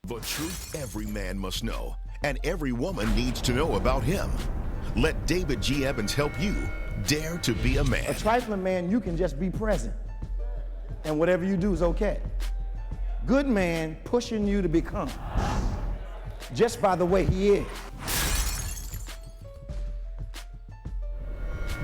The truth every man must know, and every woman needs to know about him. Let David G. Evans help you dare to be a man. A trifling man, you can just be present, and whatever you do is okay. Good man pushing you to become, just by the way he is.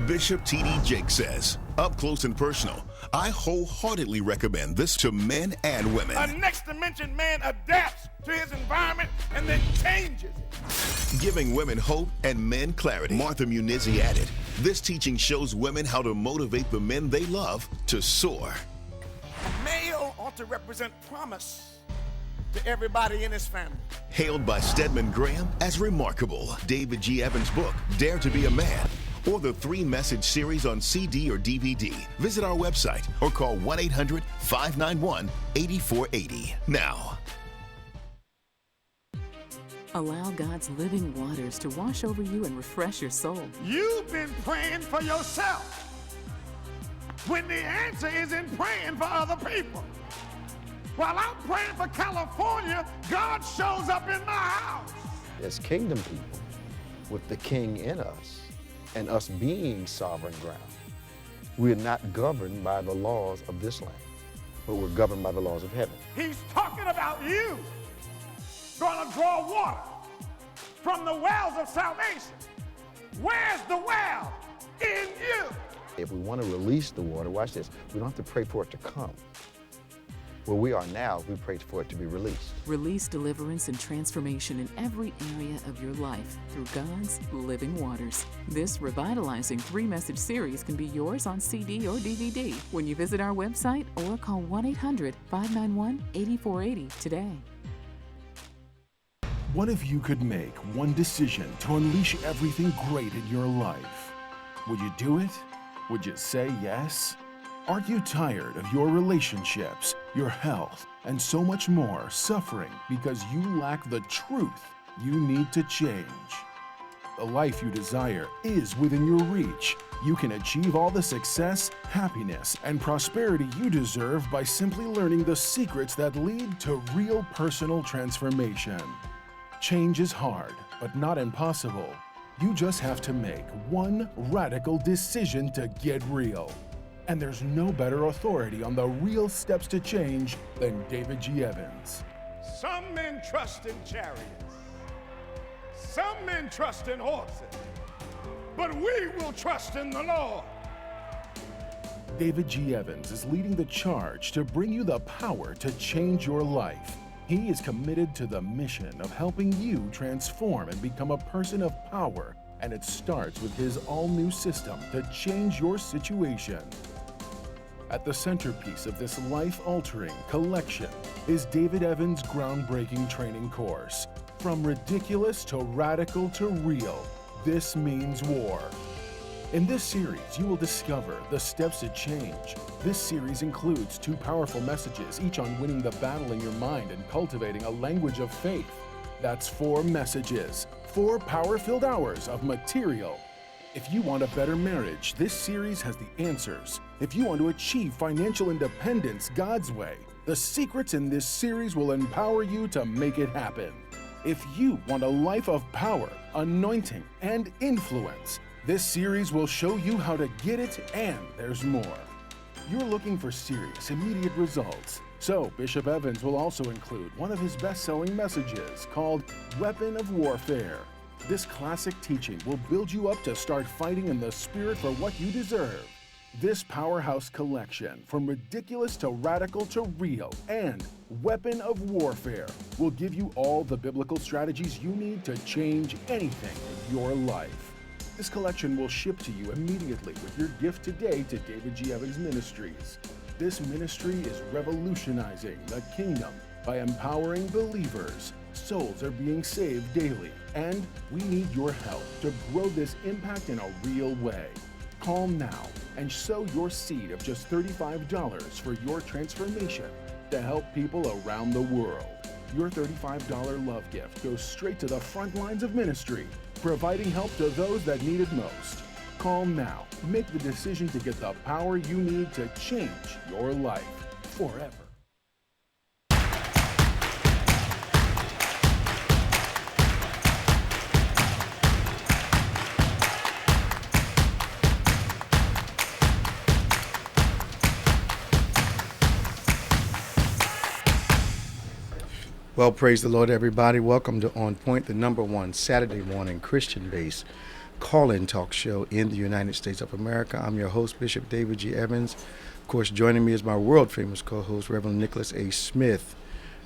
Bishop T.D. Jakes says, up close and personal, I wholeheartedly recommend this to men and women. A next dimension man adapts to his environment and then changes it. Giving women hope and men clarity. Martha Munizzi added, this teaching shows women how to motivate the men they love to soar. A male ought to represent promise to everybody in his family. Hailed by Stedman Graham as remarkable. David G. Evans' book, Dare to be a Man, or the 3-message series on CD or DVD. Visit our website or call 1-800-591-8480 now. Allow God's living waters to wash over you and refresh your soul. You've been praying for yourself when the answer is in praying for other people. While I'm praying for California, God shows up in my house. As kingdom people, with the king in us, and us being sovereign ground, we are not governed by the laws of this land, but we're governed by the laws of heaven. He's talking about you going to draw water from the wells of salvation. Where's the well? In you. If we want to release the water, watch this, we don't have to pray for it to come. Where we are now, we pray for it to be released. Release deliverance and transformation in every area of your life through God's living waters. This revitalizing 3-message series can be yours on CD or DVD when you visit our website or call 1-800-591-8480 today. What if you could make one decision to unleash everything great in your life? Would you do it? Would you say yes? Aren't you tired of your relationships, your health, and so much more suffering because you lack the truth you need to change? The life you desire is within your reach. You can achieve all the success, happiness, and prosperity you deserve by simply learning the secrets that lead to real personal transformation. Change is hard, but not impossible. You just have to make one radical decision to get real. And there's no better authority on the real steps to change than David G. Evans. Some men trust in chariots. Some men trust in horses. But we will trust in the Lord. David G. Evans is leading the charge to bring you the power to change your life. He is committed to the mission of helping you transform and become a person of power. And it starts with his all-new system to change your situation. At the centerpiece of this life-altering collection is David Evans' groundbreaking training course. From ridiculous to radical to real, this means war. In this series, you will discover the steps to change. This series includes 2 powerful messages, each on winning the battle in your mind and cultivating a language of faith. That's 4 messages, 4 power-filled hours of material. If you want a better marriage, this series has the answers. If you want to achieve financial independence God's way, the secrets in this series will empower you to make it happen. If you want a life of power, anointing, and influence, this series will show you how to get it, and there's more. You're looking for serious, immediate results. So Bishop Evans will also include one of his best-selling messages called Weapon of Warfare. This classic teaching will build you up to start fighting in the spirit for what you deserve. This powerhouse collection, from ridiculous to radical to real, and Weapon of Warfare, will give you all the biblical strategies you need to change anything in your life. This collection will ship to you immediately with your gift today to David G. Evans Ministries. This ministry is revolutionizing the kingdom by empowering believers. Souls are being saved daily, and we need your help to grow this impact in a real way. Call now and sow your seed of just $35 for your transformation to help people around the world. Your $35 love gift goes straight to the front lines of ministry, providing help to those that need it most. Call now. Make the decision to get the power you need to change your life forever. Well, praise the Lord, everybody. Welcome to On Point, the #1 Saturday morning Christian-based call-in talk show in the United States of America. I'm your host, Bishop David G. Evans. Of course, joining me is my world-famous co-host, Reverend Nicholas A. Smith.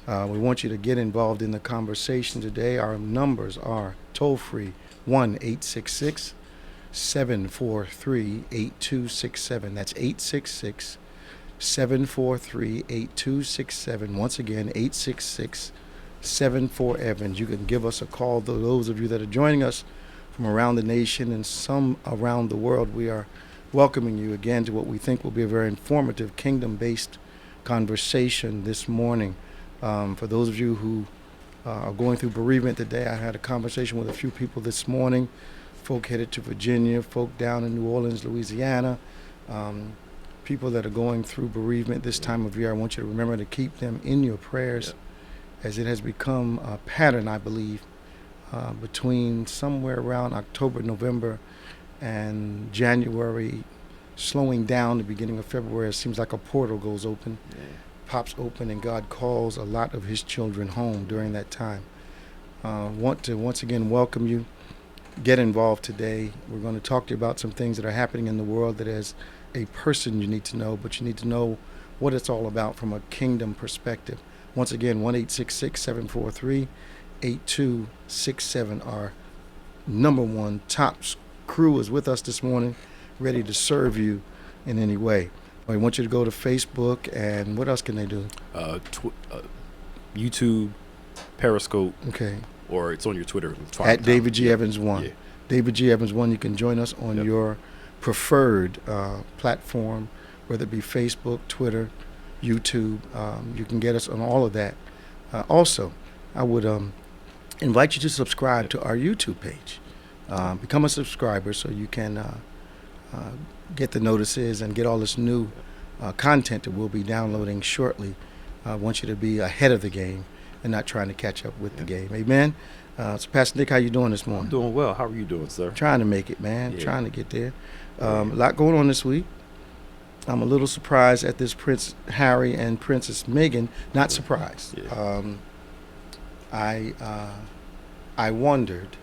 We want you to get involved in the conversation today. Our numbers are toll-free, 1-866-743-8267. That's 866-743-8267. Once again, 866-74-EVANS. You can give us a call. Those of you that are joining us from around the nation and some around the world, we are welcoming you again to what we think will be a very informative kingdom-based conversation this morning. For those of you who are going through bereavement today, I had a conversation with a few people this morning, folk headed to Virginia, folk down in New Orleans, Louisiana, people that are going through bereavement this time of year. I want you to remember to keep them in your prayers, as it has become a pattern, I believe, between somewhere around October, November, and January, slowing down the beginning of February. It seems like a portal goes open, pops open, and God calls a lot of his children home during that time. Want to once again welcome you. Get involved today. We're going to talk to you about some things that are happening in the world that as a person you need to know, but you need to know what it's all about from a kingdom perspective. Once again, 1-866-743-8267. Our #1 top crew is with us this morning, ready to serve you in any way. I want you to go to Facebook, and what else can they do? YouTube, Periscope. Okay. Or it's on your Twitter. At David G. Evans 1. Yeah. David G. Evans 1. You can join us on your preferred platform, whether it be Facebook, Twitter, YouTube. You can get us on all of that. Also, I would invite you to subscribe to our YouTube page. Become a subscriber so you can get the notices and get all this new content that we'll be downloading shortly. I want you to be ahead of the game and not trying to catch up with the game. Amen. So Pastor Nick, how you doing this morning? I'm doing well. How are you doing, sir? Trying to make it, man. Trying to get there. A lot going on this week. I'm a little surprised at this Prince Harry and Princess Meghan. Not surprised. I wondered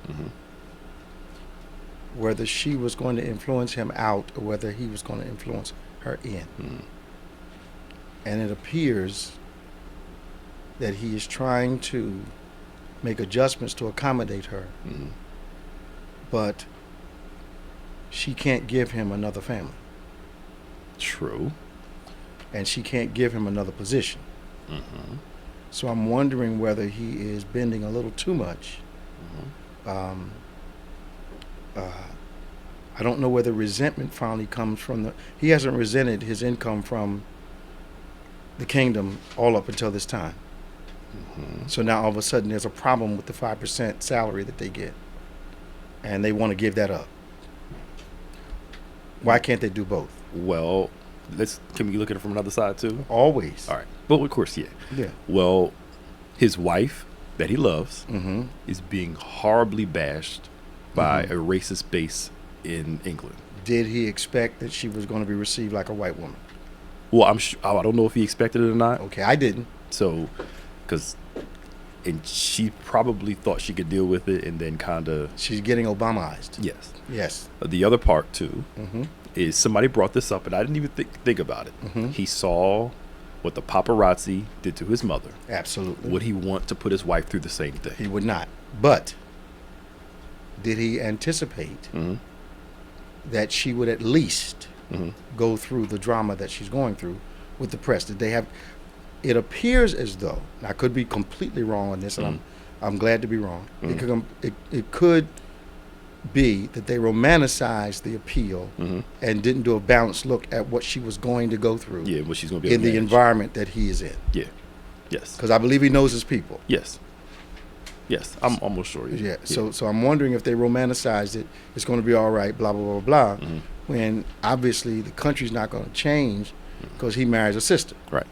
whether she was going to influence him out or whether he was going to influence her in. And it appears that he is trying to make adjustments to accommodate her, but she can't give him another family. True. And she can't give him another position. So I'm wondering whether he is bending a little too much. I don't know whether resentment finally comes from he hasn't resented his income from the kingdom all up until this time. So now all of a sudden there's a problem with the 5% salary that they get, and they want to give that up. Why can't they do both? Well, can we look at it from another side too? Always. All right. Well, of course, yeah. Well, his wife that he loves is being horribly bashed by a racist base in England. Did he expect that she was going to be received like a white woman? Well, I don't know if he expected it or not. Okay, I didn't. So, and she probably thought she could deal with it, and then kind of... She's getting Obamaized. Yes. The other part, too, is somebody brought this up, and I didn't even think about it. He saw what the paparazzi did to his mother. Absolutely. Would he want to put his wife through the same thing? He would not. But did he anticipate that she would at least go through the drama that she's going through with the press? Did they have... It appears as though, I could be completely wrong on this, and I'm glad to be wrong. It could be that they romanticized the appeal and didn't do a balanced look at what she was going to go through what she's going to be in the environment that he is in. Yes. Because I believe he knows his people. Yes, I'm almost sure. So I'm wondering if they romanticized it, it's going to be all right, blah, blah, blah, blah, when obviously the country's not going to change because he marries a sister. Right.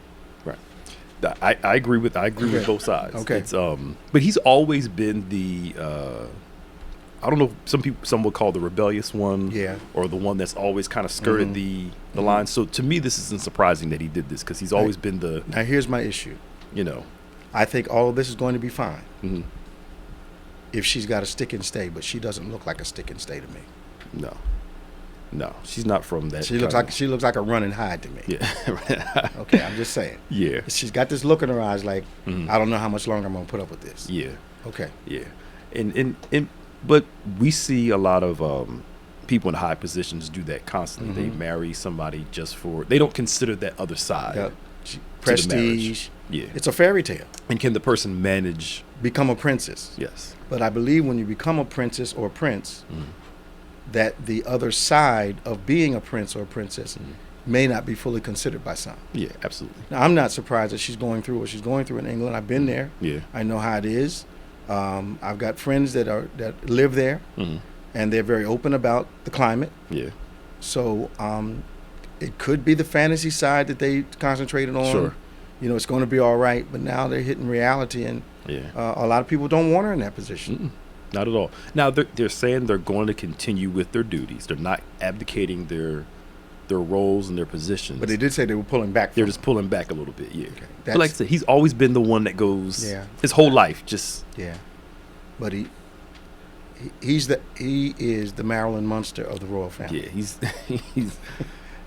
I agree with both sides. Okay. It's, but he's always been the I don't know, some would call the rebellious one, or the one that's always kind of skirted the line. So to me, this isn't surprising that he did this, because he's always been the... Now here's my issue. I think all of this is going to be fine Mm-hmm. if she's got a stick and stay, but she doesn't look like a stick and stay to me. No, she's not from that. She looks like a run and hide to me. Yeah. Okay, I'm just saying. Yeah. She's got this look in her eyes like, Mhm. I don't know how much longer I'm gonna put up with this. Yeah. Okay. Yeah. And but we see a lot of people in high positions do that constantly. They marry somebody just for, they don't consider that other side. Yep. to the Prestige. marriage. Yeah. It's a fairy tale. And can the person manage? Become a princess. Yes. But I believe when you become a princess or a prince, that the other side of being a prince or a princess may not be fully considered by some. Yeah, absolutely. Now, I'm not surprised that she's going through what she's going through in England. I've been there. Yeah. I know how it is. I've got friends that live there, and they're very open about the climate. Yeah. So it could be the fantasy side that they concentrated on. Sure. You know, it's going to be all right, but now they're hitting reality, and a lot of people don't want her in that position. Not at all. Now they're saying they're going to continue with their duties. They're not abdicating their roles and their positions. But they did say they were pulling back. They're just pulling back a little bit. Yeah. Okay. But like I said, he's always been the one that goes. Yeah. His whole life, just. Yeah. But he is the Marilyn Munster of the royal family. Yeah. He's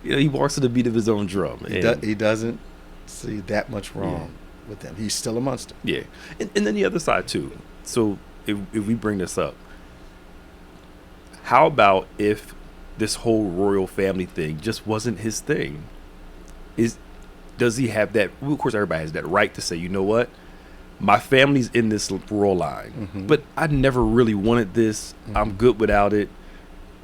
he walks to the beat of his own drum. He doesn't see that much wrong with them. He's still a Munster. Yeah. And then the other side too. So if we bring this up, how about if this whole royal family thing just wasn't his thing? Does he have that? Well, of course, everybody has that right to say, you know what, my family's in this royal line, but I never really wanted this. I'm good without it,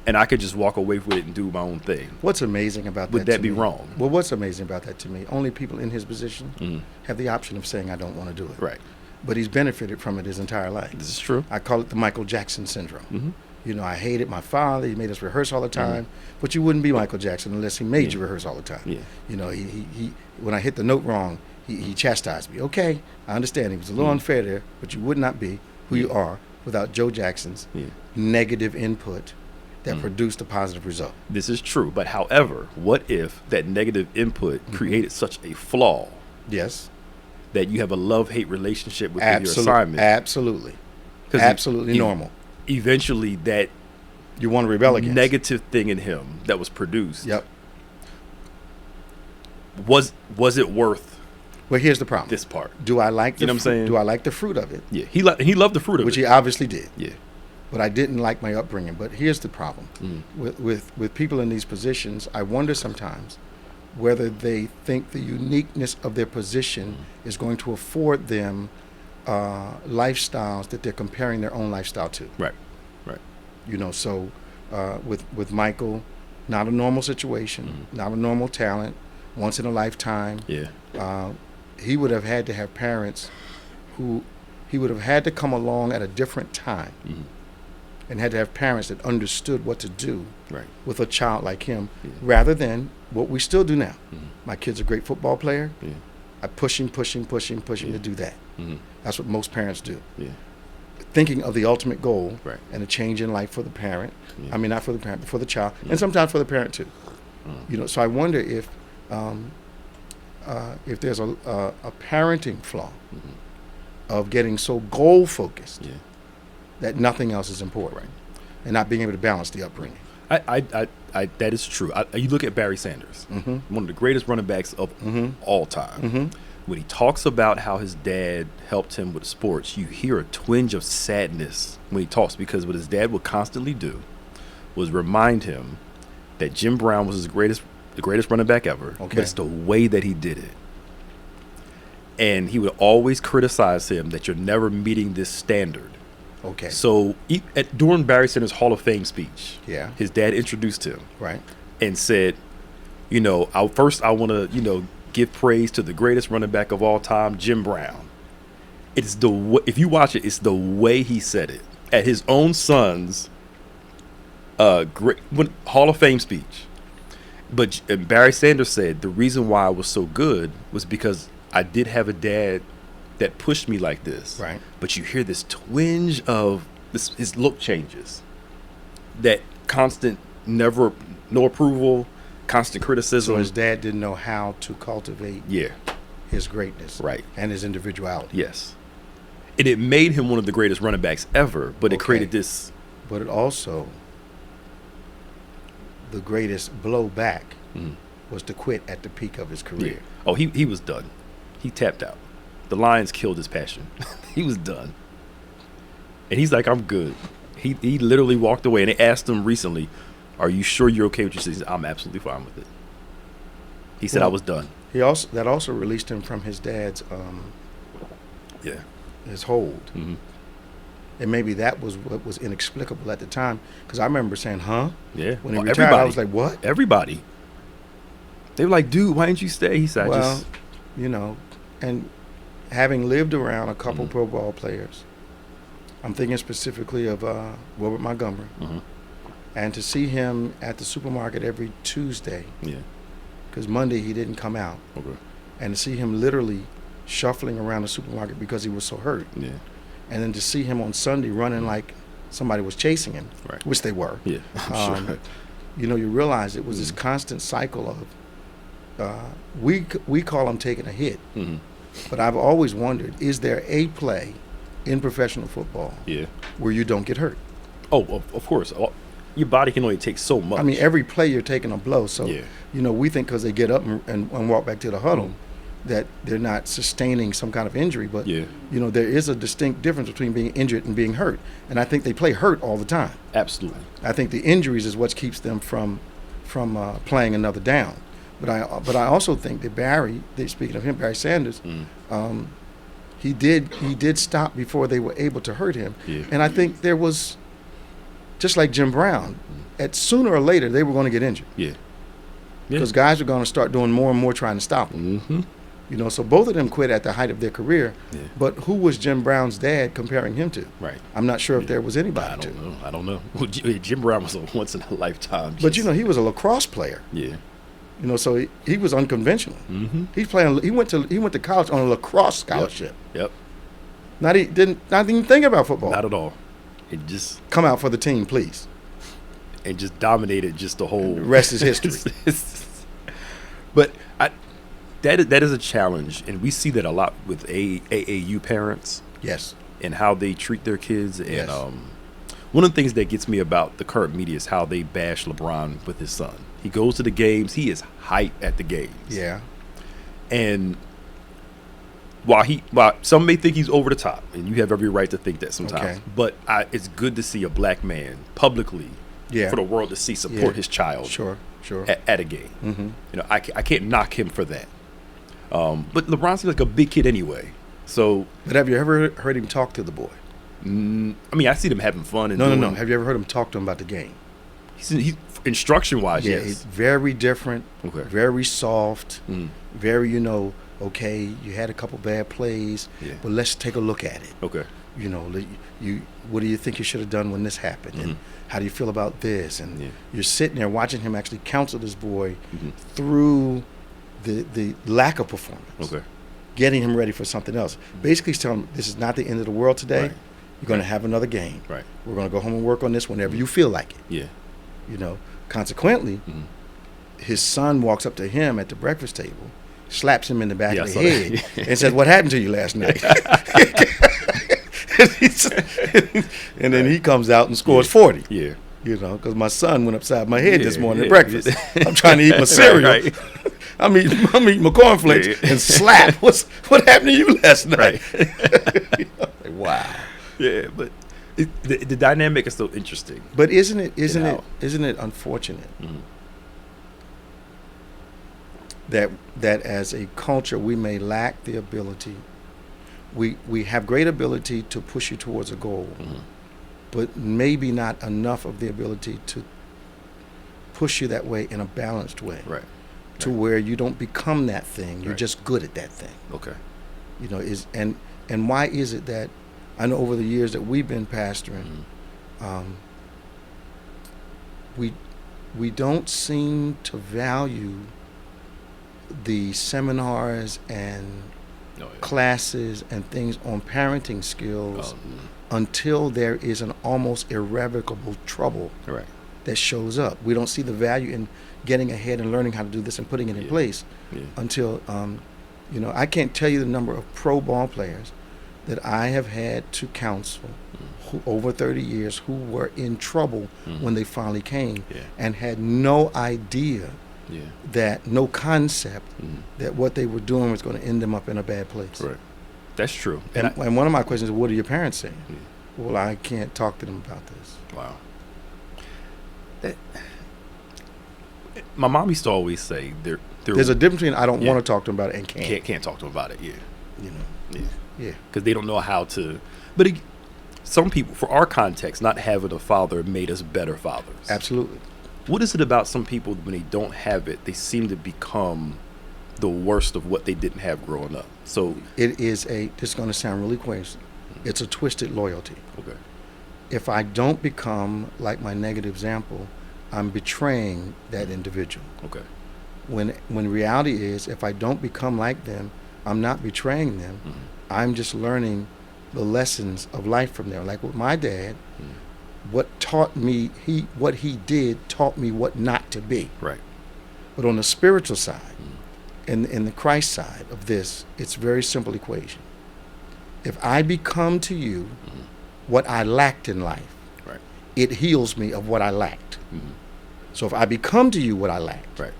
and I could just walk away with it and do my own thing. What's amazing about that? Would that be me, wrong? Well, what's amazing about that to me? Only people in his position have the option of saying, I don't want to do it. Right. But he's benefited from it his entire life. This is true. I call it the Michael Jackson syndrome. You know, I hated my father. He made us rehearse all the time. But you wouldn't be Michael Jackson unless he made you rehearse all the time. Yeah. You know, he when I hit the note wrong, he chastised me. Okay, I understand. He was a little unfair there, but you would not be who you are without Joe Jackson's negative input that produced a positive result. This is true. But however, what if that negative input created such a flaw? Yes. That you have a love-hate relationship with your assignment. Absolutely. Absolutely normal. Eventually, that you want to rebel against negative thing in him that was produced. Yep. Was it worth? Well, here's the problem. This part. Do I like? You know what I'm saying? Do I like the fruit of it? Yeah. He loved the fruit of it, which he obviously did. Yeah. But I didn't like my upbringing. But here's the problem with people in these positions. I wonder sometimes whether they think the uniqueness of their position is going to afford them lifestyles that they're comparing their own lifestyle to. Right. You know, so with Michael, not a normal situation, not a normal talent, once in a lifetime. Yeah. He would have had to have parents who he would have had to come along at a different time and had to have parents that understood what to do with a child like him rather than what we still do now. My kid's a great football player. I push him to do that. That's what most parents do. Thinking of the ultimate goal and a change in life for the parent. I mean, not for the parent, but for the child, and sometimes for the parent too. You know, so I wonder if there's a parenting flaw of getting so goal focused that nothing else is important, and not being able to balance the upbringing. That is true. You look at Barry Sanders, one of the greatest running backs of all time. When he talks about how his dad helped him with sports, you hear a twinge of sadness when he talks, because what his dad would constantly do was remind him that Jim Brown was the greatest running back ever, but it's the way that he did it. And he would always criticize him that you're never meeting this standard. Okay. So during Barry Sanders' Hall of Fame speech, his dad introduced him and said, you know, I want to, you know, give praise to the greatest running back of all time, Jim Brown. It's if you watch it, it's the way he said it at his own son's Hall of Fame speech. But Barry Sanders said the reason why I was so good was because I did have a dad that pushed me like this. Right. But you hear this twinge of this, his look changes. That constant, no approval, constant criticism. So his dad didn't know how to cultivate his greatness, Right. and his individuality. Yes. And it made him one of the greatest running backs ever, but it Okay. created this. But it also, the greatest blowback was to quit at the peak of his career. Oh, he was done. He tapped out. The Lions killed his passion. He was done. And he's like, I'm good. He literally walked away, and they asked him recently, are you sure you're okay with your season? I'm absolutely fine with it. He said, I was done. That also released him from his dad's Yeah. his hold. Mm-hmm. And maybe that was what was inexplicable at the time, because I remember saying, huh? Yeah. When he Well, retired, I was like, what? Everybody. They were like, dude, why didn't you stay? He said, Well, you know, and having lived around a couple Mm-hmm. pro ball players, I'm thinking specifically of Wilbert Montgomery, Mhm. and to see him at the supermarket every Tuesday, Yeah. because Monday he didn't come out, Okay. and to see him literally shuffling around the supermarket because he was so hurt, Yeah. and then to see him on Sunday running like somebody was chasing him, Right. which they were. Yeah. I'm sure. You know, you realize it was this constant cycle of we call them taking a hit, Mhm. but I've always wondered, is there a play in professional football Yeah. where you don't get hurt? Oh, of course. Your body can only take so much. I mean, every play you're taking a blow. So, Yeah. you know, we think because they get up and walk back to the huddle that they're not sustaining some kind of injury. But, Yeah. you know, there is a distinct difference between being injured and being hurt. And I think they play hurt all the time. Absolutely. I think the injuries is what keeps them from playing another down. But I also think that speaking of him, Barry Sanders, he did stop before they were able to hurt him. Yeah. And I think there was, just like Jim Brown, at sooner or later they were going to get injured Yeah. because guys were going to start doing more and more trying to stop him. Mm-hmm. You know, so both of them quit at the height of their career. Yeah. But who was Jim Brown's dad comparing him to? Right. I'm not sure if there was anybody I don't know. Well, Jim Brown was a once in a lifetime. But you know, he was a lacrosse player. Yeah. You know, so he was unconventional. Mm-hmm. He went to college on a lacrosse scholarship. Yep. Not even think about football. Not at all. It just Come out for the team, please. and just dominated just the whole. The rest is history. But that is a challenge, and we see that a lot with AAU parents Yes. and how they treat their kids. And Yes. one of the things that gets me about the current media is how they bash LeBron with his son. He goes to the games. He is hype at the games. Yeah. And while some may think he's over the top, and you have every right to think that sometimes, Okay. but it's good to see a black man publicly Yeah. for the world to see support Yeah. his child Sure. at a game. Mm-hmm. You know, I can't knock him for that. But LeBron seems like a big kid anyway. So, But have you ever heard him talk to the boy? I mean, I see them having fun. And No. doing, Have you ever heard him talk to him about the game? He's instruction-wise, Yeah, yes. it's very different, Okay. very soft, Mm. very, you know, okay, you had a couple bad plays, Yeah. but let's take a look at it. Okay. You know, what do you think you should have done when this happened? And how do you feel about this? And Yeah. you're sitting there watching him actually counsel this boy Mhm. through the lack of performance, Okay. getting him ready for something else. Basically, he's telling him, this is not the end of the world today. Right. You're going to have another game. Right. We're going to go home and work on this whenever you feel like it. Yeah. You know, consequently, his son walks up to him at the breakfast table, slaps him in the back Yeah, of I the saw head, that. and says, "What happened to you last night?" And then he comes out and scores 40. Yeah. You know, because my son went upside my head this Yeah, morning yeah. at breakfast. I'm trying to eat my cereal. Right. I'm eating my cornflakes Yeah. and slap. What happened to you last night? Like, wow. Yeah, but the dynamic is so interesting. But isn't it how- unfortunate that as a culture we may lack the ability. We have great ability to push you towards a goal, but maybe not enough of the ability to push you that way in a balanced way, Right. to where you don't become that thing. You're Right. just good at that thing. Okay. You know, and why is it that I know over the years that we've been pastoring, we don't seem to value the seminars and classes and things on parenting skills until there is an almost irrevocable trouble Right. that shows up. We don't see the value in getting ahead and learning how to do this and putting it in place Yeah. until You know, I can't tell you the number of pro ball players that I have had to counsel who, over 30 years, who were in trouble when they finally came and had no idea that, no concept that what they were doing was going to end them up in a bad place. Right. That's true. And one of my questions is, what are your parents saying? Well, I can't talk to them about this. Wow. My mom used to always say there's a difference between I don't want to talk to them about it and can't talk to them about it. Yeah. You know. Yeah. Because they don't know how to. But some people, for our context, not having a father made us better fathers. Absolutely. What is it about some people when they don't have it, they seem to become the worst of what they didn't have growing up? So it is this is going to sound really crazy. It's a twisted loyalty. Okay. If I don't become like my negative example, I'm betraying that individual. Okay. When reality is, if I don't become like them, I'm not betraying them. I'm just learning the lessons of life from them. Like with my dad, what he did taught me what not to be. Right. But on the spiritual side, in the Christ side of this, it's a very simple equation. If I become to you what I lacked in life, right, it heals me of what I lacked. So if I become to you what I lacked, right,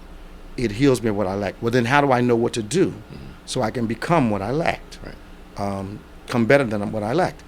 it heals me of what I lacked. Well, then how do I know what to do so I can become what I lacked? Right. Come better than what I lacked.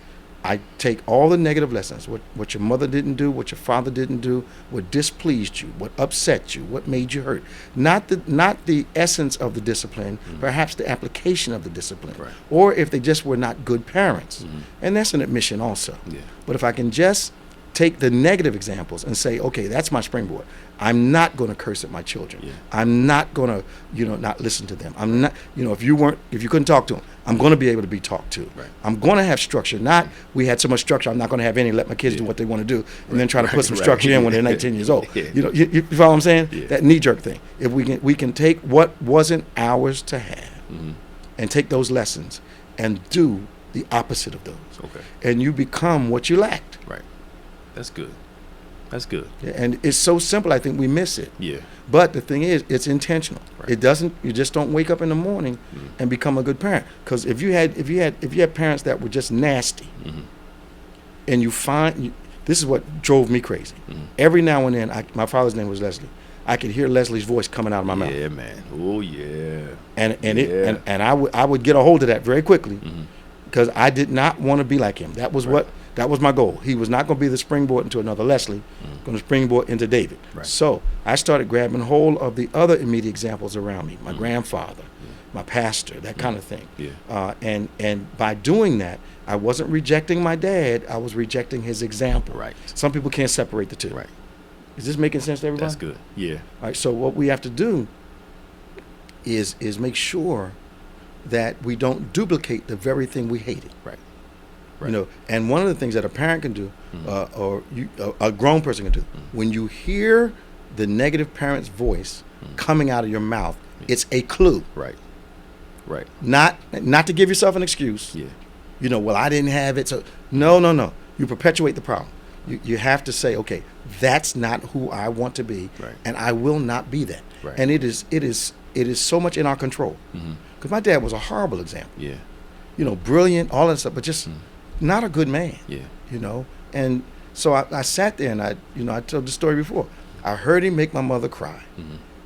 I take all the negative lessons, what your mother didn't do, what your father didn't do, what displeased you, what upset you, what made you hurt. Not the essence of the discipline, perhaps the application of the discipline. Right. Or if they just were not good parents. And that's an admission also. Yeah. But if I can just take the negative examples and say, okay, that's my springboard. I'm not going to curse at my children. Yeah. I'm not going to, not listen to them. I'm not, if you couldn't talk to them, I'm going to be able to be talked to. Right. I'm going to have structure. Not we had so much structure, I'm not going to have any, let my kids do what they want to do, and then try to put some structure in when they're 19 years old. You follow what I'm saying? Yeah. That knee-jerk thing. If we can take what wasn't ours to have and take those lessons and do the opposite of those. Okay. And you become what you lacked. Right. That's good. That's good. Yeah, and it's so simple, I think we miss it. Yeah. But the thing is, it's intentional. Right. It doesn't. You just don't wake up in the morning and become a good parent. Because if you had parents that were just nasty, and this is what drove me crazy. Every now and then, my father's name was Leslie. I could hear Leslie's voice coming out of my mouth. Yeah, man. Oh yeah. And I would get a hold of that very quickly, because I did not want to be like him. That was That was my goal. He was not going to be the springboard into another Leslie, going to springboard into David. Right. So I started grabbing hold of the other immediate examples around me, my grandfather, my pastor, that kind of thing. Yeah. And by doing that, I wasn't rejecting my dad, I was rejecting his example. Right. Some people can't separate the two. Right. Is this making sense to everybody? That's good. Yeah. All right, so what we have to do is make sure that we don't duplicate the very thing we hated. Right. Right. And one of the things that a parent can do, or a grown person can do, when you hear the negative parent's voice coming out of your mouth, it's a clue. Right. Right. Not to give yourself an excuse. Yeah. Well, I didn't have it, so no. You perpetuate the problem. You have to say, okay, that's not who I want to be, and I will not be that. Right. And it is so much in our control. Because my dad was a horrible example. Yeah. Brilliant, all that stuff, but just not a good man. Yeah. And so I sat there and I told the story before. I heard him make my mother cry,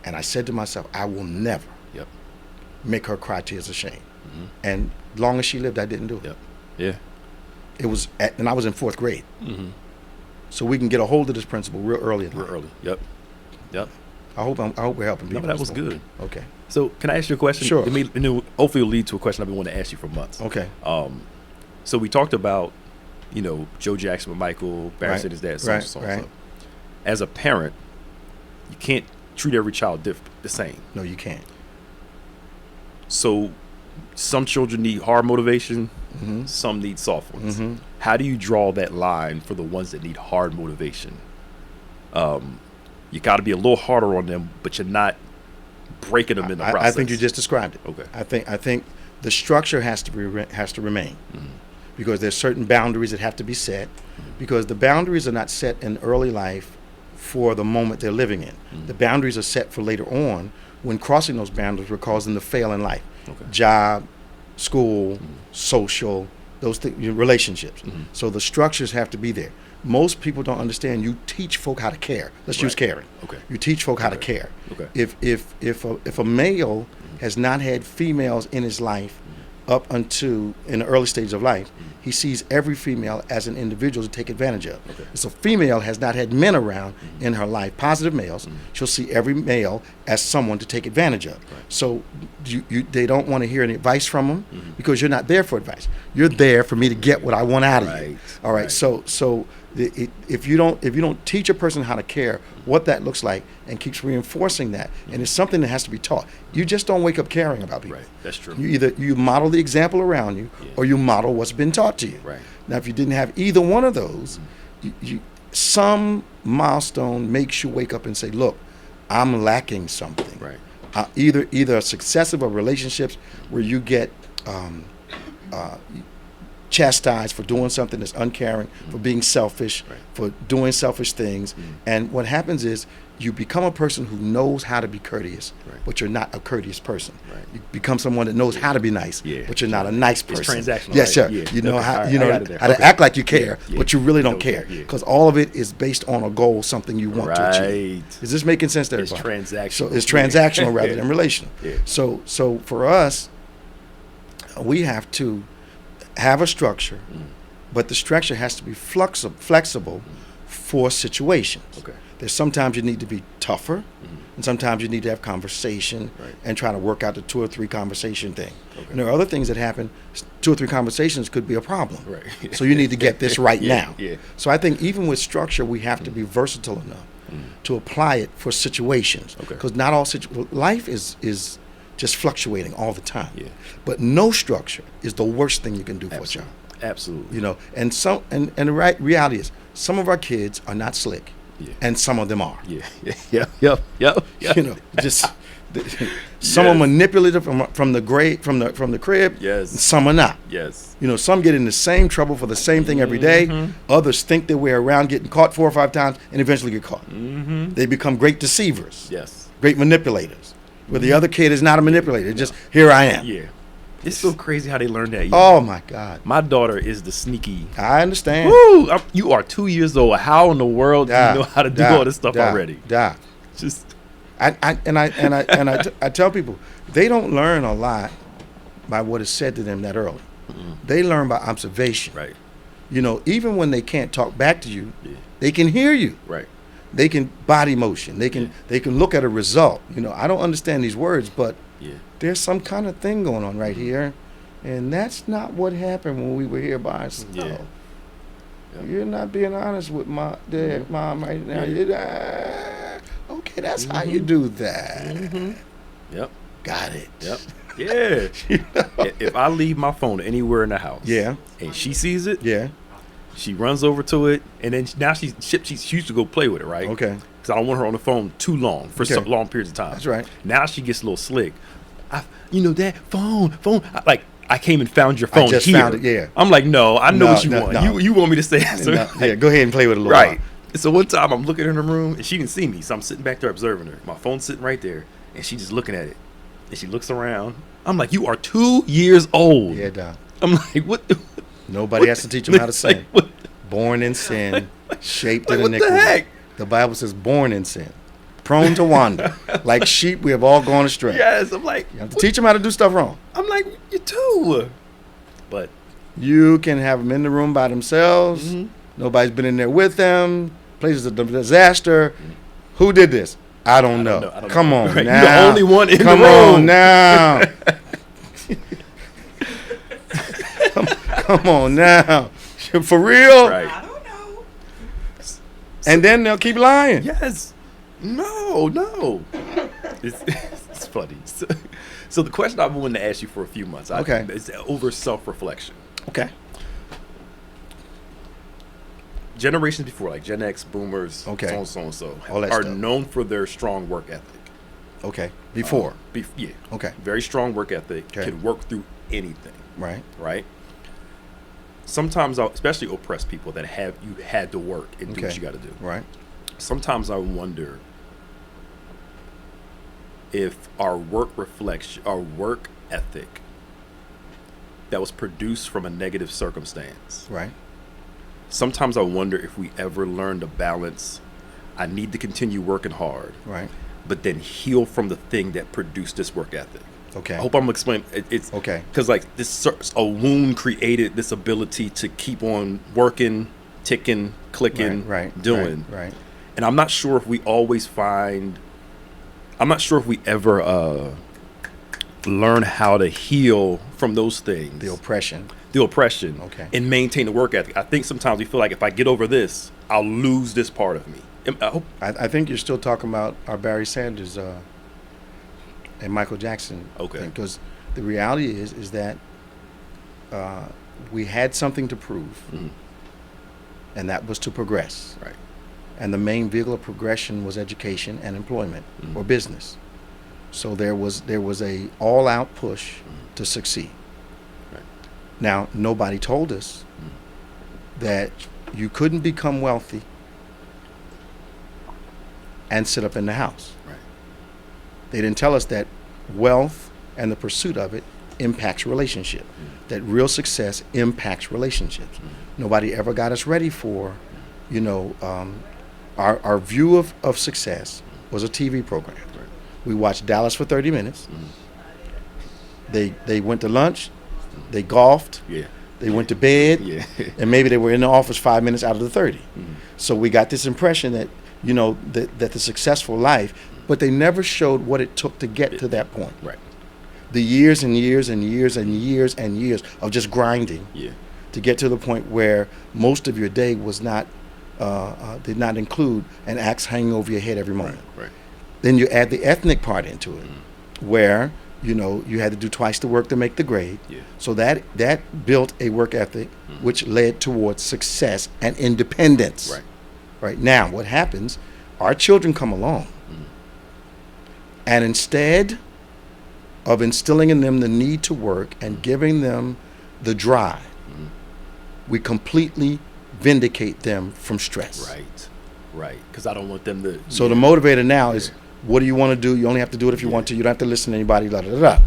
and I said to myself, I will never make her cry tears of shame. And long as she lived, I didn't do it. Yeah. It was, and I was in 4th grade. So we can get a hold of this principle real early. Real early. Yep. I hope we're helping people. No, that was good. Okay. So can I ask you a question? Sure. And hopefully it'll lead to a question I've been wanting to ask you for months. Okay. So we talked about, Joe Jackson with Michael, Barry Sanders' dad, so on. Right. As a parent, you can't treat every child the same. No, you can't. So some children need hard motivation, some need soft ones. How do you draw that line for the ones that need hard motivation? You got to be a little harder on them, but you're not breaking them in the process. I think you just described it. Okay. I think the structure has to remain, because there's certain boundaries that have to be set, because the boundaries are not set in early life for the moment they're living in. The boundaries are set for later on, when crossing those boundaries will cause them to fail in life. Okay. Job, school, social, those things, relationships. So the structures have to be there. Most people don't understand. You teach folk how to care. Let's use caring. Okay. You teach folk how to care. Okay. If a male has not had females in his life up until in the early stage of life, he sees every female as an individual to take advantage of. Okay. If a female has not had men around in her life, positive males, she'll see every male as someone to take advantage of. So they don't want to hear any advice from them because you're not there for advice. You're there for me to get what I want out of you. All right. So if you don't teach a person how to care, what that looks like, and keeps reinforcing that, and it's something that has to be taught. You just don't wake up caring about people. Right, that's true. You model the example around you, or you model what's been taught to you. Right. Now, if you didn't have either one of those, some milestone makes you wake up and say, "Look, I'm lacking something." Right. Either a successive of relationships where you get chastised for doing something that's uncaring, for being selfish, for doing selfish things. And what happens is you become a person who knows how to be courteous, but you're not a courteous person. You become someone that knows how to be nice, but you're not a nice person. It's transactional. Yes, sir. Yeah. You know how how to act like you care, Yeah. but you really don't care, Yeah. because all of it is based on a goal, something you want to achieve. Right. Is this making sense to It's everybody? transactional. So it's transactional rather than relational. Yeah. So for us, we have to have a structure, but the structure has to be flexible for situations. Okay. There's sometimes you need to be tougher, and sometimes you need to have conversation and try to work out the 2 or 3 conversation thing. And there are other things that happen. 2 or 3 conversations could be a problem. Right. So you need to get this right now. Yeah. So I think even with structure, we have to be versatile enough to apply it for situations. Okay. Because not all life is just fluctuating all the time. Yeah. But no structure is the worst thing you can do for a child. Absolutely. You know, and the reality is some of our kids are not slick, and some of them are. Yeah. Yep. You know, just some are manipulative from the crib. Yes. And some are not. Yes. You know, some get in the same trouble for the same thing every day. Others think their way around getting caught 4 or 5 times and eventually get caught. They become great deceivers. Yes. Great manipulators. Where the other kid is not a manipulator. Just here I am. Yeah. It's so crazy how they learn that. Oh my God. My daughter is the sneaky. I understand. Woo! You are 2 years old. How in the world do you know how to do all this stuff already? Just. I tell people they don't learn a lot by what is said to them that early. They learn by observation. Right. You know, even when they can't talk back to you, they can hear you. Right. They can body motion. They can look at a result. You know, I don't understand these words, but there's some kind of thing going on right here, and that's not what happened when we were here by ourselves. You're not being honest with my dad, mom right now. Okay, that's how you do that. Yep. Got it. Yep. Yeah. If I leave my phone anywhere in the house, and she sees it, she runs over to it, and then now she used to go play with it, right? Okay. Because I don't want her on the phone too long for some long periods of time. That's right. Now she gets a little slick. Dad, phone. I came and found your phone. I just found it. Yeah. I'm like, no, I know what you want. No. You want me to say that? So go ahead and play with it a little right. while. So one time I'm looking in her room and she didn't see me, so I'm sitting back there observing her. My phone's sitting right there, and she's just looking at it. And she looks around. I'm like, you are 2 years old. Yeah, Doc. I'm like, what? Nobody has to teach them how to sin. Like, born in sin, shaped like, in what iniquity. the heck? The Bible says, born in sin, prone to wander. Like sheep, we have all gone astray. Yes, I'm like, You have to teach them how to do stuff wrong. I'm like, you too. But you can have them in the room by themselves. Nobody's been in there with them. Place is a disaster. Who did this? I don't know. Come on right. now. You're the only one in the room. Come on now. Come on now. For real? Right. I don't know. And then they'll keep lying. Yes. No. It's funny. So the question I've been wanting to ask you for a few months, is over self-reflection. Okay. Generations before, like Gen X, Boomers, Okay. so All that are stuff. known for their strong work ethic. Okay. Before. Okay. Very strong work ethic. Okay. Can work through anything. Right. Sometimes, especially oppressed people that you had to work and do what you got to do. Right. Sometimes I wonder if our work ethic that was produced from a negative circumstance. Right. Sometimes I wonder if we ever learn to balance, I need to continue working hard, Right. but then heal from the thing that produced this work ethic. Okay. I hope I'm explaining. It's Okay. Because like a wound created this ability to keep on working, ticking, clicking, doing. Right. And I'm not sure if we always find. I'm not sure if we ever learn how to heal from those things. The oppression. Okay. And maintain the work ethic. I think sometimes we feel like if I get over this, I'll lose this part of me. I think you're still talking about our Barry Sanders and Michael Jackson. Okay. Because the reality is that we had something to prove, and that was to progress. Right. And the main vehicle of progression was education and employment or business. So there was a all-out push to succeed. Right. Now, nobody told us that you couldn't become wealthy and sit up in the house. Right. They didn't tell us that wealth and the pursuit of it impacts relationship, that real success impacts relationships. Nobody ever got us ready for, our view of success was a TV program. Right. We watched Dallas for 30 minutes. They went to lunch, they golfed, Yeah. they went to bed, Yeah. and maybe they were in the office 5 minutes out of the 30. So we got this impression that, that the successful life, but they never showed what it took to get to that point. Right. The years and years and years and years and years of just grinding Yeah. to get to the point where most of your day was not, did not include an axe hanging over your head every moment. Right. Then you add the ethnic part into it, where you had to do twice the work to make the grade. Yeah. So that built a work ethic, which led towards success and independence. Right. Right now, what happens? Our children come along, and instead of instilling in them the need to work and giving them the drive, we completely vindicate them from stress. Right. Because I don't want them to. So the motivator now is, what do you want to do? You only have to do it if you want to. You don't have to listen to anybody. Da da da.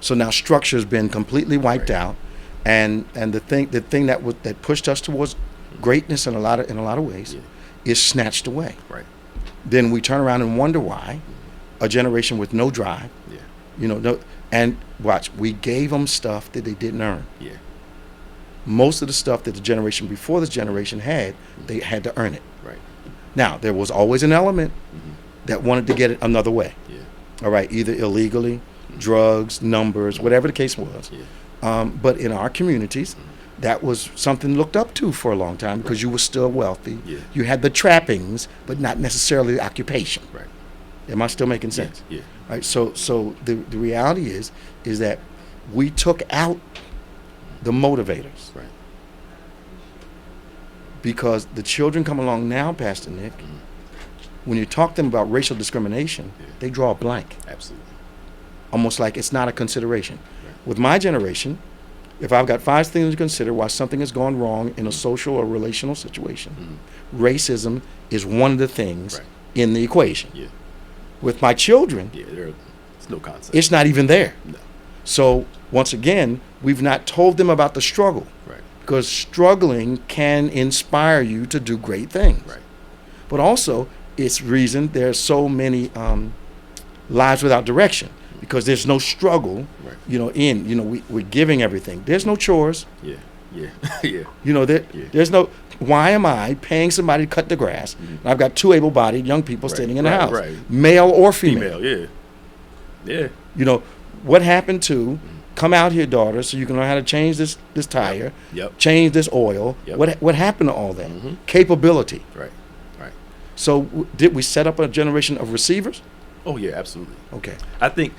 So now structure has been completely wiped out, and the thing that pushed us towards greatness in a lot of ways is snatched away. Right. Then we turn around and wonder why a generation with no drive, and watch, we gave them stuff that they didn't earn. Yeah. Most of the stuff that the generation before this generation had, they had to earn it. Right. Now, there was always an element that wanted to get it another way. Yeah. All right, either illegally, drugs, numbers, whatever the case was. Yeah. But in our communities, that was something looked up to for a long time because you were still wealthy. Yeah. You had the trappings, but not necessarily the occupation. Right. Am I still making sense? Yeah. Right. So the reality is that we took out the motivators. Right. Because the children come along now, Pastor Nick, when you talk to them about racial discrimination, they draw a blank. Absolutely. Almost like it's not a consideration. Right. With my generation, if I've got 5 things to consider why something has gone wrong in a social or relational situation, racism is one of the things in the equation. Yeah. With my children, it's no concept. it's not even there. No. So once again, we've not told them about the struggle. Right. Because struggling can inspire you to do great things. Right. But also, it's reason there's so many lives without direction, because there's no struggle. Right. We're giving everything. There's no chores. Yeah. Yeah. There's no. Why am I paying somebody to cut the grass? And I've got 2 able-bodied young people standing in the house, male or female. Yeah. What happened to come out here, daughter, so you can learn how to change this tire, Yep. change this oil. Yep. What happened to all that? Capability. Right. So did we set up a generation of receivers? Oh yeah, absolutely. Okay. I think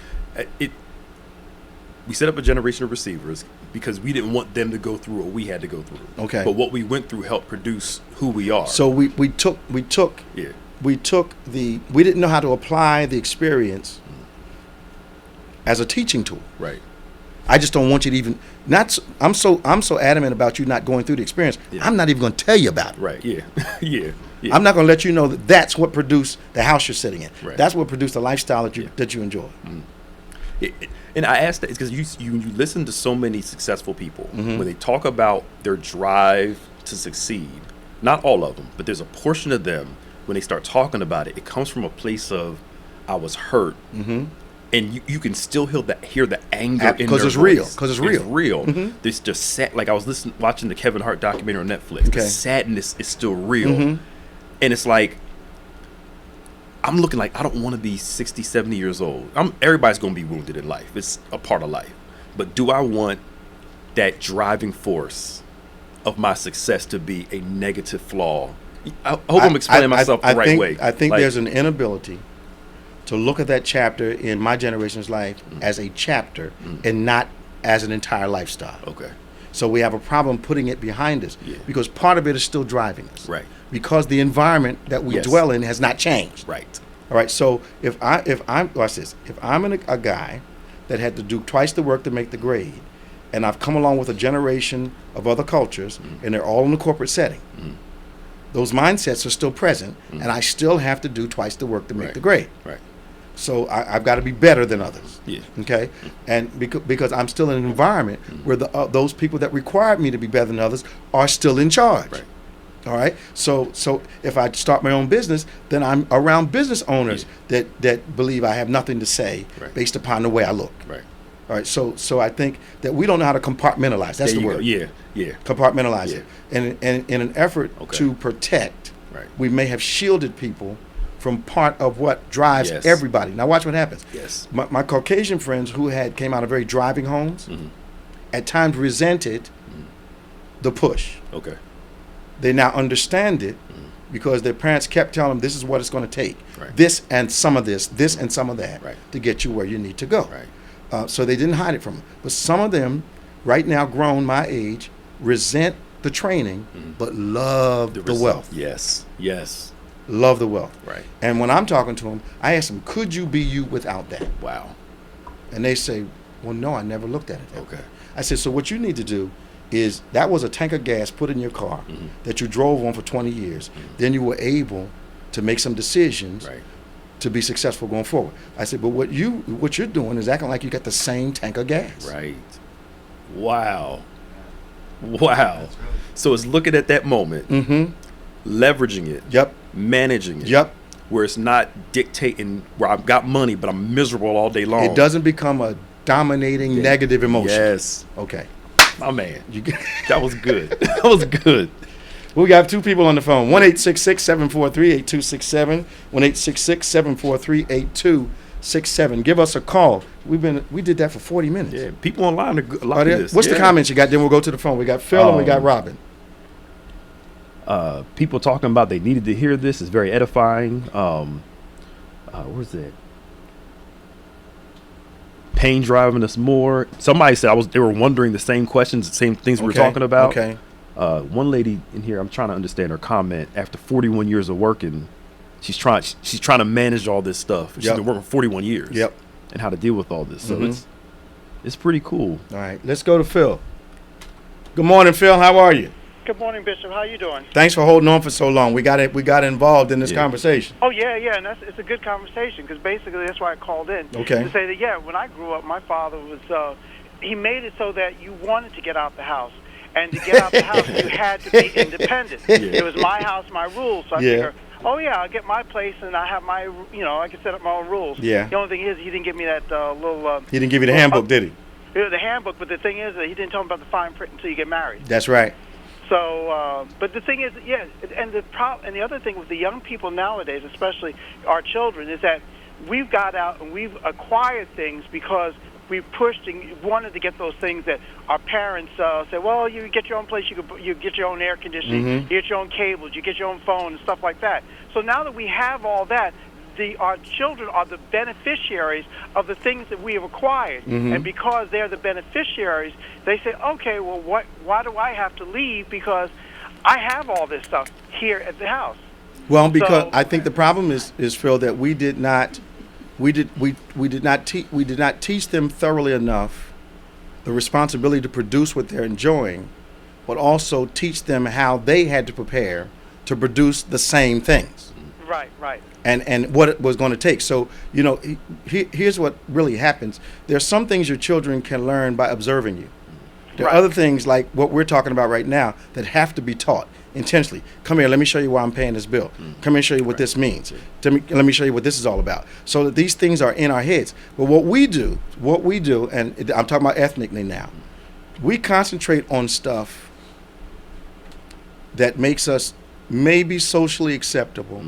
we set up a generation of receivers because we didn't want them to go through what we had to go through. Okay. But what we went through helped produce who we are. So we took we didn't know how to apply the experience as a teaching tool. Right. I just don't want you to even I'm so adamant about you not going through the experience. Yeah. I'm not even going to tell you about it. Right. Yeah. Yeah. I'm not going to let you know that that's what produced the house you're sitting in. Right. That's what produced the lifestyle that you enjoy. And I asked that because you listen to so many successful people when they talk about their drive to succeed. Not all of them, but there's a portion of them when they start talking about it. It comes from a place of I was hurt, and you can still hear the anger in because their it's real. voice. Because it's real. It's real. There's just sad. Like I was watching the Kevin Hart documentary on Netflix. Okay. The sadness is still real, and it's like. I'm looking like I don't want to be 60, 70 years old. Everybody's going to be wounded in life. It's a part of life. But do I want that driving force of my success to be a negative flaw? I hope I'm explaining myself the right way. I think like, there's an inability to look at that chapter in my generation's life as a chapter and not as an entire lifestyle. Okay. So we have a problem putting it behind us because part of it is still driving us. Right. Because the environment that we dwell in has not changed. Right. All right. So if I'm watch this. If I'm a guy that had to do twice the work to make the grade, and I've come along with a generation of other cultures, and they're all in the corporate setting, those mindsets are still present, and I still have to do twice the work to make the grade. Right. So I've got to be better than others. Yeah. Okay. And because I'm still in an environment where those people that required me to be better than others are still in charge. Right. All right. So if I start my own business, then I'm around business owners that believe I have nothing to say based upon the way I look. Right. All right. So I think that we don't know how to compartmentalize. That's the word. Go. Yeah. Yeah. Compartmentalize it. And in an effort to protect, we may have shielded people from part of what drives everybody. Now watch what happens. Yes. My Caucasian friends who came out of very driving homes, at times resented the push. Okay. They now understand it because their parents kept telling them this is what it's going to take. Right. This and some of this and some of that to get you where you need to go. Right. So they didn't hide it from them. But some of them, right now grown my age, resent the training but love the wealth. Yes. Yes. Love the wealth. Right. And when I'm talking to them, I ask them, could you be you without that? Wow. And they say, well, no, I never looked at it that way. Okay. I said, so what you need to do is that was a tank of gas put in your car that you drove on for 20 years. Then you were able to make some decisions to be successful going forward. I said, but what you're doing is acting like you got the same tank of gas. Right. Wow. Wow. So it's looking at that moment, leveraging it. Yep. Managing it. Yep. Where it's not dictating where I've got money, but I'm miserable all day long. It doesn't become a dominating negative emotion. Yes. Okay. My man. That was good. That was good. We got two people on the phone. 1-866-743-8267. 1-866-743-8267. Give us a call. We did that for 40 minutes. Yeah. People online are liking this. What's the comments you got? Then we'll go to the phone. We got Phil and we got Robin. People talking about they needed to hear this is very edifying. Where's it? Pain driving us more. Somebody said they were wondering the same questions, the same things we were talking about. Okay. One lady in here, I'm trying to understand her comment. After 41 years of working, she's trying to manage all this stuff. She's been working 41 years. Yep. And how to deal with all this. So it's pretty cool. All right, let's go to Phil. Good morning, Phil. How are you? Good morning, Bishop. How you doing? Thanks for holding on for so long. We got involved in this conversation. Oh yeah, and it's a good conversation because basically that's why I called in. Okay. To say that when I grew up, my father was he made it so that you wanted to get out the house, and to get out the house you had to be independent. It was my house, my rules. So I figure, I'll get my place and I have my, I can set up my own rules. Yeah. The only thing is he didn't give me that little. He didn't give you the handbook, did he? The handbook, but the thing is that he didn't tell me about the fine print until you get married. That's right. So, but the thing is, and the other thing with the young people nowadays, especially our children, is that we've got out and we've acquired things because we pushed and wanted to get those things that our parents said, well, you get your own place, you get your own air conditioning, you get your own cables, you get your own phone and stuff like that. So now that we have all that, our children are the beneficiaries of the things that we have acquired. And because they're the beneficiaries, they say, okay, well, why do I have to leave because I have all this stuff here at the house? Well, because I think the problem is Phil, that we did not teach them thoroughly enough the responsibility to produce what they're enjoying, but also teach them how they had to prepare to produce the same things. Right. And what it was going to take. So, you know, here's what really happens. There's some things your children can learn by observing you. There are other things like what we're talking about right now that have to be taught intentionally. Come here, let me show you why I'm paying this bill. Come here and show you what this means. Let me show you what this is all about. So that these things are in our heads. But what we do, and I'm talking about ethnically now, we concentrate on stuff that makes us maybe socially acceptable,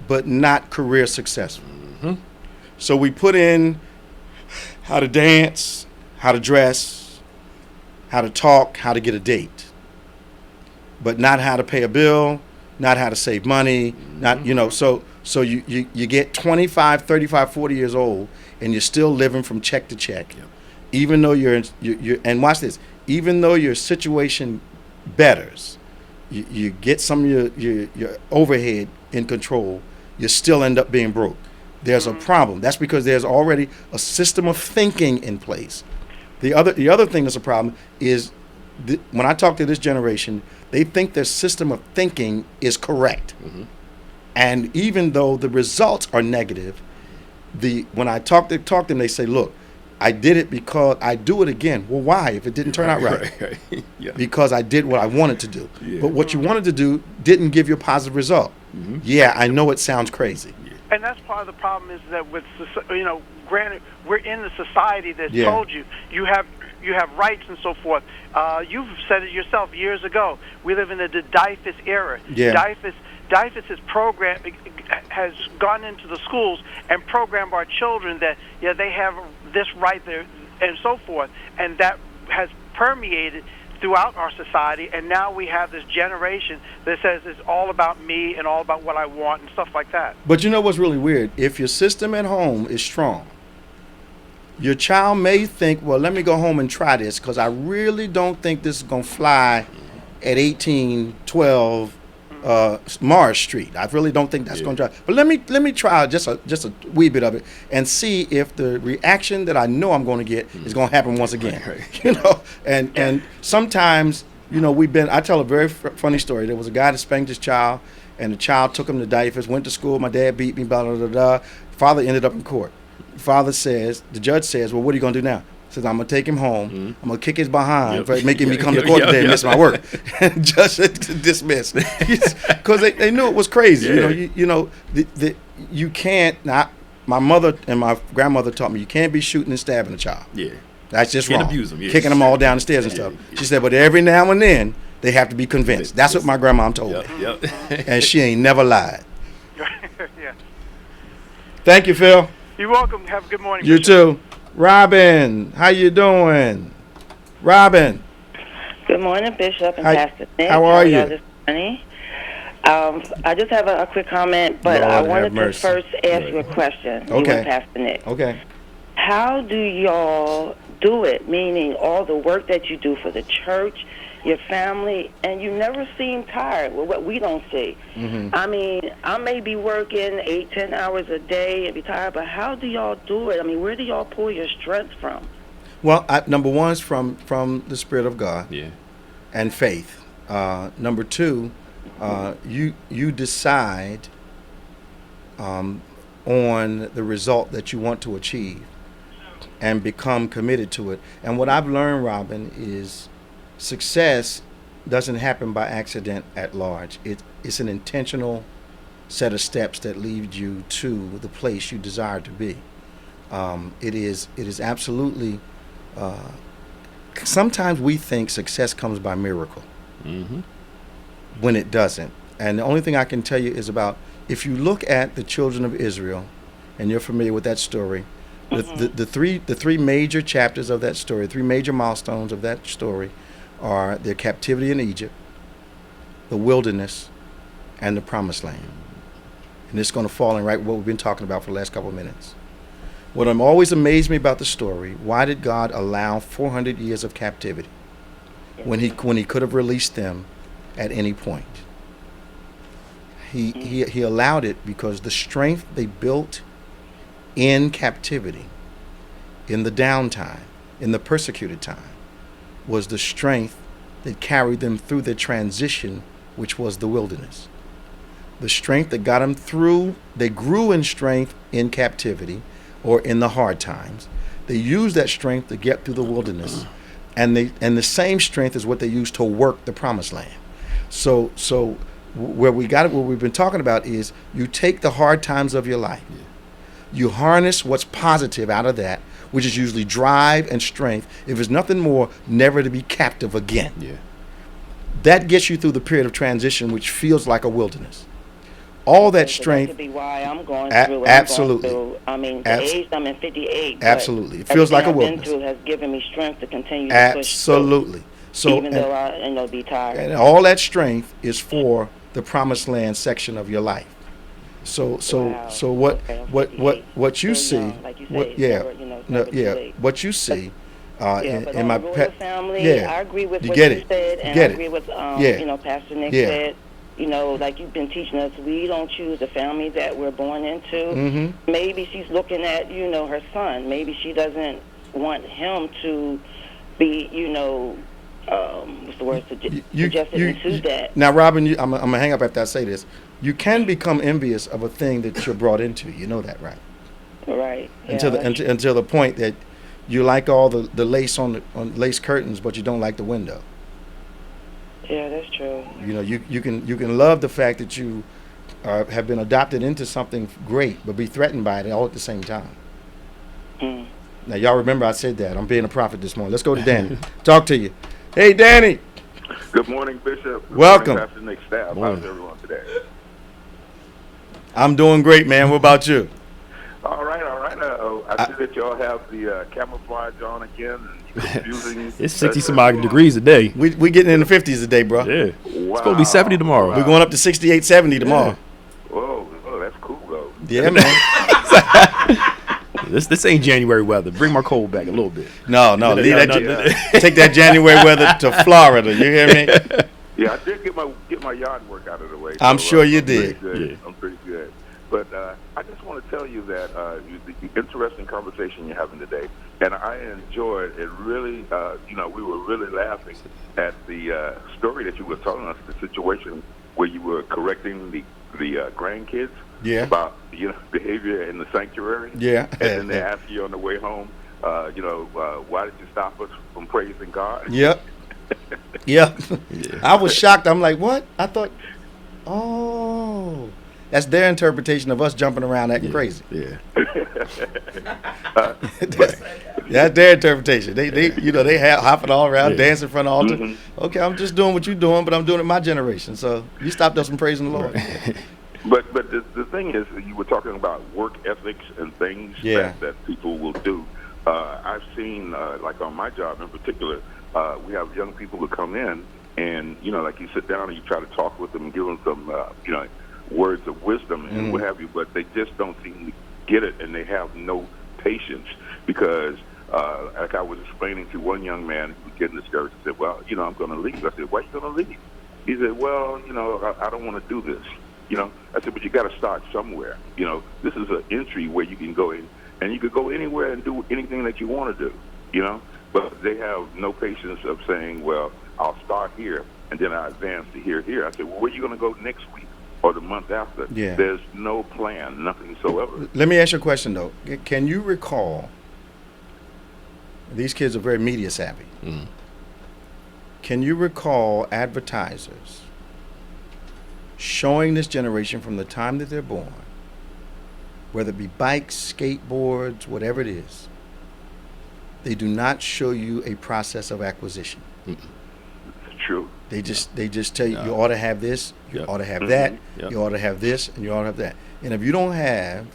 but not career successful. So we put in how to dance, how to dress, how to talk, how to get a date, but not how to pay a bill, not how to save money, not, you know, so you get 25, 35, 40 years old and you're still living from check to check, even though you're and watch this, even though your situation betters, you get some of your overhead in control, you still end up being broke. There's a problem. That's because there's already a system of thinking in place. The other thing that's a problem is when I talk to this generation, they think their system of thinking is correct. And even though the results are negative, when I talk to them, they say, look, I did it because I do it again. Well, why if it didn't turn out right? Because I did what I wanted to do. But what you wanted to do didn't give you a positive result. Yeah, I know it sounds crazy. And that's part of the problem is that with, you know, granted, we're in the society that told you have rights and so forth. You've said it yourself years ago. We live in the DIFUS era. DIFUS has gone into the schools and programmed our children that they have this right there and so forth, and that has permeated throughout our society. And now we have this generation that says it's all about me and all about what I want and stuff like that. But you know what's really weird? If your system at home is strong, your child may think, well, let me go home and try this because I really don't think this is going to fly at 1812 Mars Street. I really don't think that's going to try. But let me try just a wee bit of it and see if the reaction that I know I'm going to get is going to happen once again. You know, and sometimes, you know, I tell a very funny story. There was a guy that spanked his child, and the child took him to DIFUS, went to school. My dad beat me, blah, blah, blah, blah. Father ended up in court. The judge says, well, what are you going to do now? He says, I'm going to take him home. I'm going to kick his behind for making me come to court today and miss my work. And judge dismissed. Because they knew it was crazy. You can't, my mother and my grandmother taught me, you can't be shooting and stabbing a child. That's just wrong. Abuse them, kicking them all down the stairs and stuff. She said, but every now and then, they have to be convinced. That's what my grandma told me. And she ain't never lied. Thank you, Phil. You're welcome. Have a good morning. You too. Robin, how you doing? Robin. Good morning, Bishop and Pastor Nick. How are you? This morning? I just have a quick comment, but Lord I wanted to mercy. first ask you a question. You and Pastor Nick. Okay. How do y'all do it? Meaning all the work that you do for the church, your family, and you never seem tired. Well, what we don't see. I mean, I may be working 8-10 hours a day and be tired, but how do y'all do it? I mean, where do y'all pull your strength from? Well, number one is from the Spirit of God and faith. Number two, you decide on the result that you want to achieve and become committed to it. And what I've learned, Robin, is success doesn't happen by accident at large. It's an intentional set of steps that lead you to the place you desire to be. It is absolutely. Sometimes we think success comes by miracle, when it doesn't. And the only thing I can tell you is about, if you look at the children of Israel, and you're familiar with that story, the three major chapters of that story, three major milestones of that story, are their captivity in Egypt, the wilderness, and the promised land. And it's going to fall in right what we've been talking about for the last couple of minutes. What always amazed me about the story, why did God allow 400 years of captivity when he could have released them at any point? He allowed it because the strength they built in captivity, in the downtime, in the persecuted time, was the strength that carried them through the transition, which was the wilderness. the strength that got them through. They grew in strength in captivity or in the hard times. They used that strength to get through the wilderness, and the same strength is what they use to work the promised land. So where we've been talking about is you take the hard times of your life, you harness what's positive out of that, which is usually drive and strength. If it's nothing more, never to be captive again. Yeah. That gets you through the period of transition, which feels like a wilderness. All that strength. That could be why I'm going through what absolutely. I'm going through. I mean, the age I'm in 58. Absolutely. It feels like a wilderness. I've been through has given me strength to continue to absolutely. push through, so even though I be tired. And all that strength is for the promised land section of your life. So what you see, like you say, what you see but in my family, I agree with what you said, and I agree with Pastor Nick said. Like you've been teaching us, we don't choose the family that we're born into. Mm-hmm. Maybe she's looking at, her son. Maybe she doesn't want him to be, what's the word, suggested into that. Now, Robin, I'm going to hang up after I say this. You can become envious of a thing that you're brought into. You know that, right? Right. Until the point that you like all the lace on lace curtains, but you don't like the window. Yeah, that's true. You can love the fact that you have been adopted into something great, but be threatened by it all at the same time. Mm. Now, y'all remember I said that. I'm being a prophet this morning. Let's go to Danny. Talk to you. Hey, Danny. Good morning, Bishop. Welcome. Pastor Nick staff. How's everyone today? I'm doing great, man. What about you? All right. I see that y'all have the camouflage on again. It's 60 some degrees a day. We getting in the 50s today, bro. Yeah. Wow. It's going to be 70 tomorrow. We're going up to 68, 70 tomorrow. Yeah. Whoa, that's cool, though. Yeah, man. This ain't January weather. Bring my cold back a little bit. No. Take that January weather to Florida. You hear me? Yeah, I did get my yard work out of the way. I'm sure you did. I'm pretty good. But I just want to tell you that the interesting conversation you're having today, and I enjoyed it really. We were really laughing at the story that you were telling us, the situation where you were correcting the grandkids about behavior in the sanctuary. Yeah. And then they asked you on the way home, why did you stop us from praising God? Yep. Yeah. I was shocked. I'm like, what? I thought, that's their interpretation of us jumping around acting crazy. Yeah. That's their interpretation. They hopping all around, dancing in front of the altar. Mm-hmm. Okay, I'm just doing what you're doing, but I'm doing it my generation. So you stopped us from praising the Lord. But the thing is, you were talking about work ethics and things that people will do. I've seen, like on my job in particular, we have young people who come in, and like you sit down and you try to talk with them and give them some, words of wisdom and what have you, but they just don't seem to get it, and they have no patience because, like I was explaining to one young man who was getting discouraged, he said, well, I'm going to leave. I said, why are you going to leave? He said, well, I don't want to do this. I said, but you got to start somewhere. This is an entry where you can go in, and you could go anywhere and do anything that you want to do, but they have no patience of saying, well, I'll start here, and then I advance to here. I said, well, where are you going to go next week or the month after? Yeah. There's no plan, nothing soever. Let me ask you a question, though. Can you recall, these kids are very media savvy. Mm. Can you recall advertisers showing this generation from the time that they're born, whether it be bikes, skateboards, whatever it is, they do not show you a process of acquisition. Mm-mm. It's true. They just tell you, you ought to have this, you ought to have that, you ought to have this, and you ought to have that. And if you don't have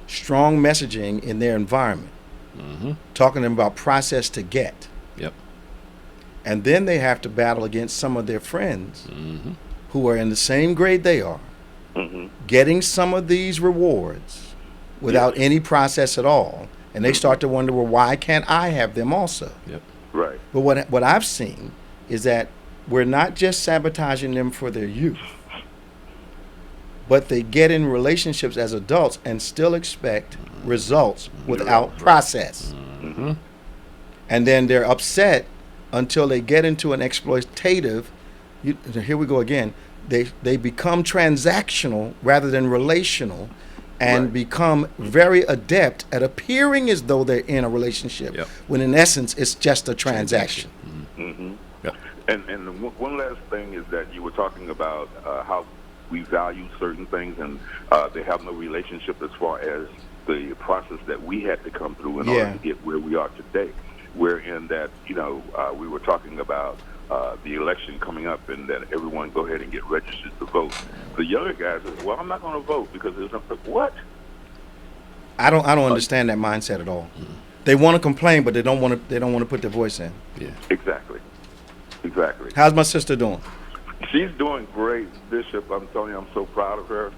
strong messaging in their environment, talking to them about process to get, and then they have to battle against some of their friends who are in the same grade they are, getting some of these rewards without any process at all, and they start to wonder, well, why can't I have them also? Right. But what I've seen is that we're not just sabotaging them for their youth, but they get in relationships as adults and still expect results without process. And then they're upset until they get into an exploitative, here we go again, they become transactional rather than relational, and become very adept at appearing as though they're in a relationship, when in essence it's just a transaction. Mm-hmm. Yep. And one last thing is that you were talking about how we value certain things, and they have no relationship as far as the process that we had to come through in order to get where we are today. Wherein that, we were talking about the election coming up, and that everyone go ahead and get registered to vote. The younger guys says, "Well, I'm not going to vote because there's nothing." What? I don't understand that mindset at all. They want to complain, but they don't want to put their voice in. Yeah, exactly. How's my sister doing? She's doing great, Bishop. I'm telling you, I'm so proud of her.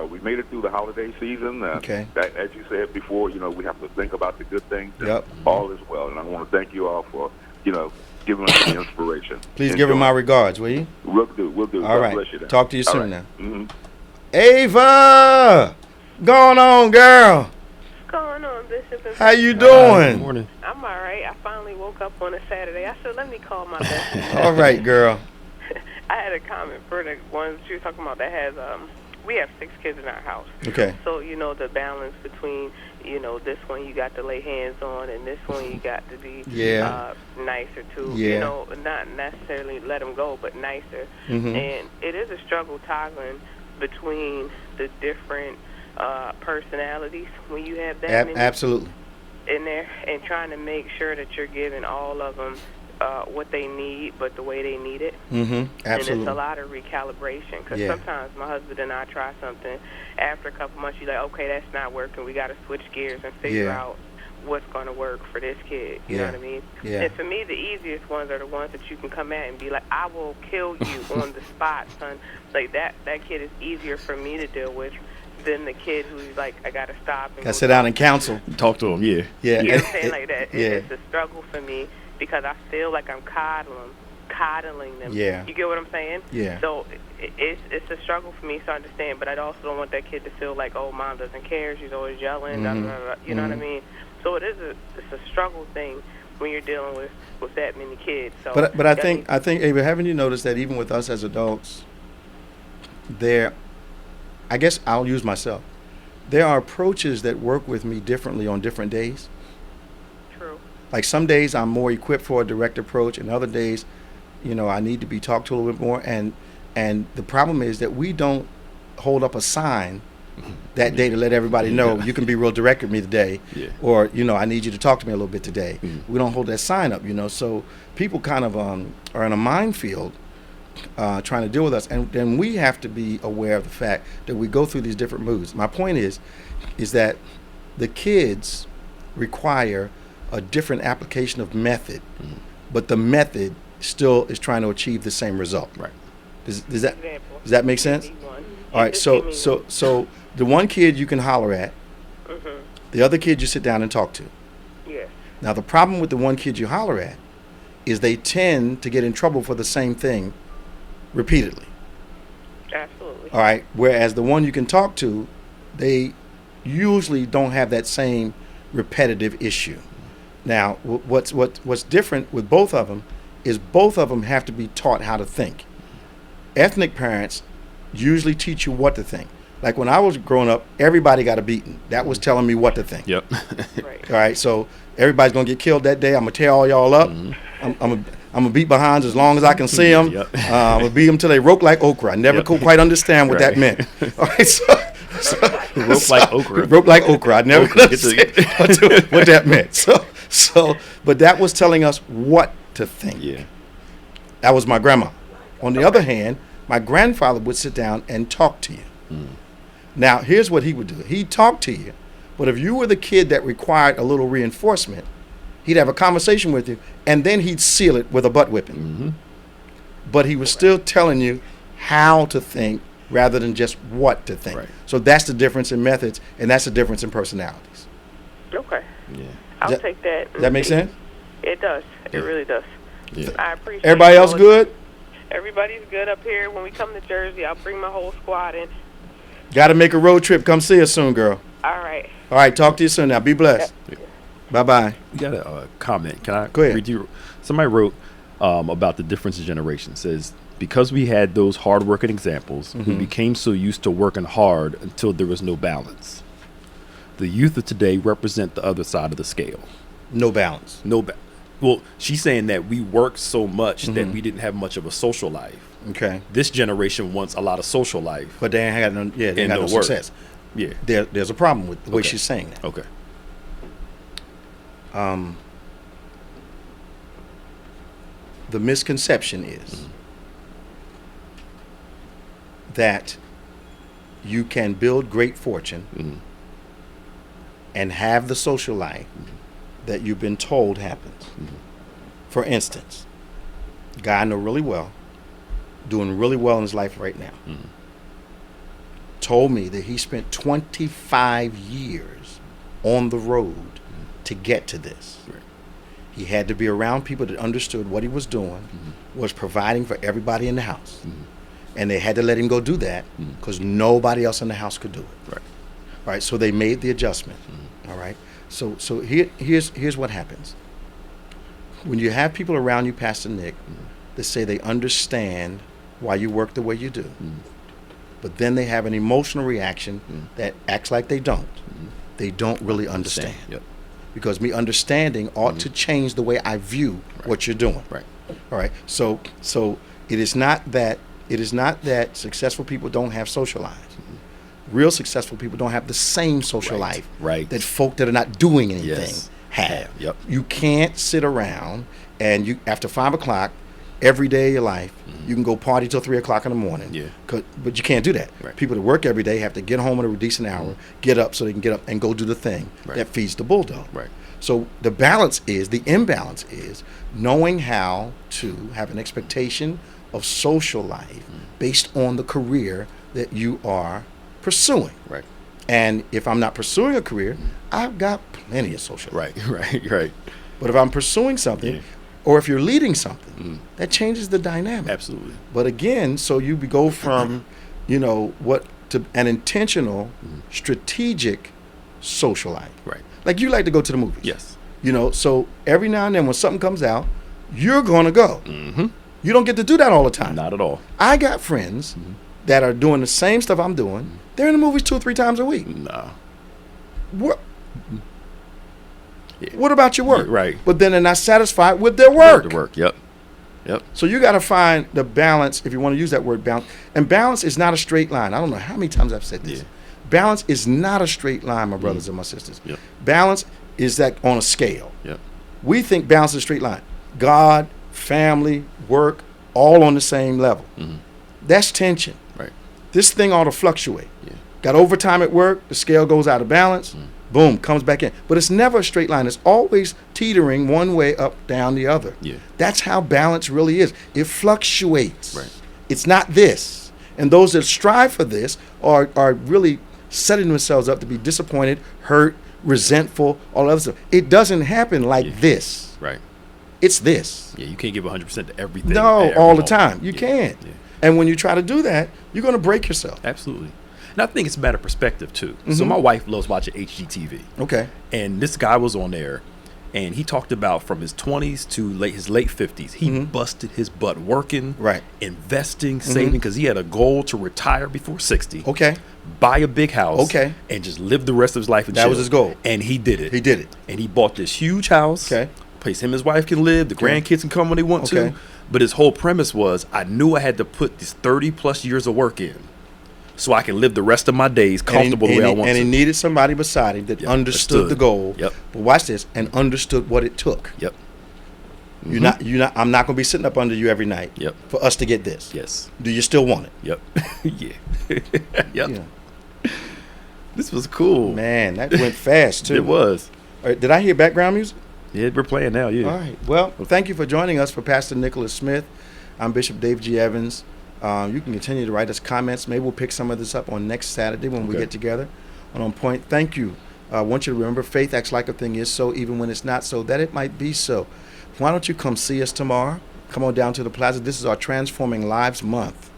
We made it through the holiday season. Okay. As you said before, we have to think about the good things. Yep. All is well, and I want to thank you all for, giving us the inspiration. Please give her my regards, will you? We'll do. All God right. bless you then. Talk to you All soon right. now. Mm-hmm. Ava, going on, girl? What's going on, Bishop? How you doing? Good morning. I'm all right. I finally woke up on a Saturday. I said, let me call my best. All right, girl. I had a comment for the ones she was talking about that has, we have 6 kids in our house. Okay. So, the balance between, this one you got to lay hands on and this one you got to be nicer to, not necessarily let them go, but nicer. Mm-hmm. And it is a struggle toggling between the different personalities when you have that many Absolutely. in there, and trying to make sure that you're giving all of them what they need, but the way they need it. Mm-hmm. Absolutely. And it's a lot of recalibration, because sometimes my husband and I try something. After a couple months, you're like, okay, that's not working. We got to switch gears and figure out what's going to work for this kid. You know what I mean? Yeah. And for me, the easiest ones are the ones that you can come at and be like, I will kill you on the spot, son. Like that kid is easier for me to deal with than the kid who's like, I got to stop. And Got to sit down and counsel. Talk to him, yeah. Yeah. You know what I'm saying? Like that. Yeah. It's a struggle for me, because I feel like I'm coddling them. Yeah. You get what I'm saying? Yeah. So it's a struggle for me to understand, but I also don't want that kid to feel like, oh, mom doesn't care, she's always yelling, Mm-hmm. blah, blah, blah. You know what I mean? So it's a struggle thing when you're dealing with that many kids. So But I think Ava, haven't you noticed that even with us as adults, I guess I'll use myself. There are approaches that work with me differently on different days. True. Like some days I'm more equipped for a direct approach, and other days, I need to be talked to a little bit more. And the problem is that we don't hold up a sign that day to let everybody know you can be real direct with me today, or I need you to talk to me a little bit today. We don't hold that sign up, so people kind of are in a minefield trying to deal with us, and then we have to be aware of the fact that we go through these different moods. My point is that the kids require a different application of method, but the method still is trying to achieve the same result. Right. Does that make sense? All right. So the one kid you can holler at, the other kid you sit down and talk to. Yes. Now the problem with the one kid you holler at is they tend to get in trouble for the same thing repeatedly. Absolutely. All right. Whereas the one you can talk to, they usually don't have that same repetitive issue. Now, what's different with both of them is both of them have to be taught how to think. Ethnic parents usually teach you what to think. Like when I was growing up, everybody got a beating. That was telling me what to think. Yep. Right. All right. So everybody's gonna get killed that day. I'm gonna tear all y'all up. I'm gonna beat behinds as long as I can see them. Yep. I'm gonna beat them till they roke like okra. I never could quite understand what that meant. All right. So Rope like okra. Rope like okra. I never could understand what that meant. So, but that was telling us what to think. Yeah. That was my grandma. On the other hand, my grandfather would sit down and talk to you. Now, here's what he would do. He'd talk to you, but if you were the kid that required a little reinforcement, he'd have a conversation with you, and then he'd seal it with a butt whipping. But he was still telling you how to think rather than just what to think. Right. So that's the difference in methods, and that's the difference in personalities. Okay. Yeah. I'll take that. Does that make sense? It does. It really does. Yeah. I appreciate Everybody it. else good? Everybody's good up here. When we come to Jersey, I'll bring my whole squad in. Got to make a road trip. Come see us soon, girl. All right. All right, talk to you soon now. Be blessed. Bye-bye. We got a comment. Can I Go ahead. read you? Somebody wrote about the difference in generation. Says Because we had those hard-working examples, we became so used to working hard until there was no balance. The youth of today represent the other side of the scale. No balance. Well, she's saying that we worked so much that we didn't have much of a social life. Okay. This generation wants a lot of social life, but they ain't got no. Yeah, they ain't got no work. success. Yeah. There's a problem with the way she's saying that. Okay. The misconception is that you can build great fortune and have the social life that you've been told happens. For instance, a guy I know really well, doing really well in his life right now, told me that he spent 25 years on the road to get to this. Right. He had to be around people that understood what he was doing, was providing for everybody in the house. And they had to let him go do that because nobody else in the house could do it. Right. Right. So they made the adjustment. All right. So here's what happens. When you have people around you, Pastor Nick, that say they understand why you work the way you do, but then they have an emotional reaction that acts like they don't. They don't really understand. Yep. Because me understanding ought to change the way I view what you're doing. Right. All right. So it is not that successful people don't have social lives. Real successful people don't have the same social life that folk that are not doing anything have. Yep. You can't sit around and you after 5 o'clock every day of your life you can go party till 3 o'clock in the morning. Yeah. But you can't do that. Right. People that work every day have to get home at a decent hour, get up so they can get up and go do the thing that feeds the bulldog. Right. So the imbalance is knowing how to have an expectation of social life based on the career that you are pursuing. Right. And if I'm not pursuing a career, I've got plenty of social life. Right. But if I'm pursuing something, or if you're leading something, that changes the dynamic. Absolutely. But again, so you go from, to an intentional, strategic social life. Right. Like you like to go to the movies. Yes. So every now and then when something comes out, you're going to go. You don't get to do that all the time. Not at all. I got friends that are doing the same stuff I'm doing. They're in the movies 2 or 3 times a week. No. What? What about your work? Right. But then they're not satisfied with their work. The work. Yep. So you got to find the balance, if you want to use that word balance. And balance is not a straight line. I don't know how many times I've said this. Yeah. Balance is not a straight line, my brothers and my sisters. Yep. Balance is that on a scale. Yep. We think balance is a straight line. God, family, work, all on the same level. That's tension. Right. This thing ought to fluctuate. Yeah. Got overtime at work, the scale goes out of balance, boom, comes back in. But it's never a straight line. It's always teetering one way up, down the other. Yeah. That's how balance really is. It fluctuates. Right. It's not this. And those that strive for this are really setting themselves up to be disappointed, hurt, resentful, all that other stuff. It doesn't happen like this. Right. It's this. Yeah, you can't give 100% to everything. No, all the time. You can't. Yeah. And when you try to do that, you're going to break yourself. Absolutely. And I think it's a matter of perspective, too. So my wife loves watching HGTV. Okay. And this guy was on there, and he talked about from his 20s to his late 50s. He busted his butt working, investing, saving, because he had a goal to retire before 60. Okay. Buy a big house. Okay. And just live the rest of his life. That was his goal. And he did it. He did it. And he bought this huge house. Okay. Place him and his wife can live. The grandkids can come when they want to. But his whole premise was, I knew I had to put this 30-plus years of work in so I can live the rest of my days comfortable the way I want to. And he needed somebody beside him that understood the goal. Yep. But watch this, and understood what it took. Yep. You're not. I'm not going to be sitting up under you every night. Yep. For us to get this. Yes. Do you still want it? Yep. Yep. Yeah. This was cool. Man, that went fast too. It was. All right, did I hear background music? Yeah, we're playing now. Yeah. All right. Well, thank you for joining us for Pastor Nicholas Smith. I'm Bishop Dave G. Evans. You can continue to write us comments. Maybe we'll pick some of this up on next Saturday when we get together on OnPointe. Thank you. I want you to remember, faith acts like a thing is so, even when it's not so, that it might be so. Why don't you come see us tomorrow? Come on down to the plaza. This is our Transforming Lives month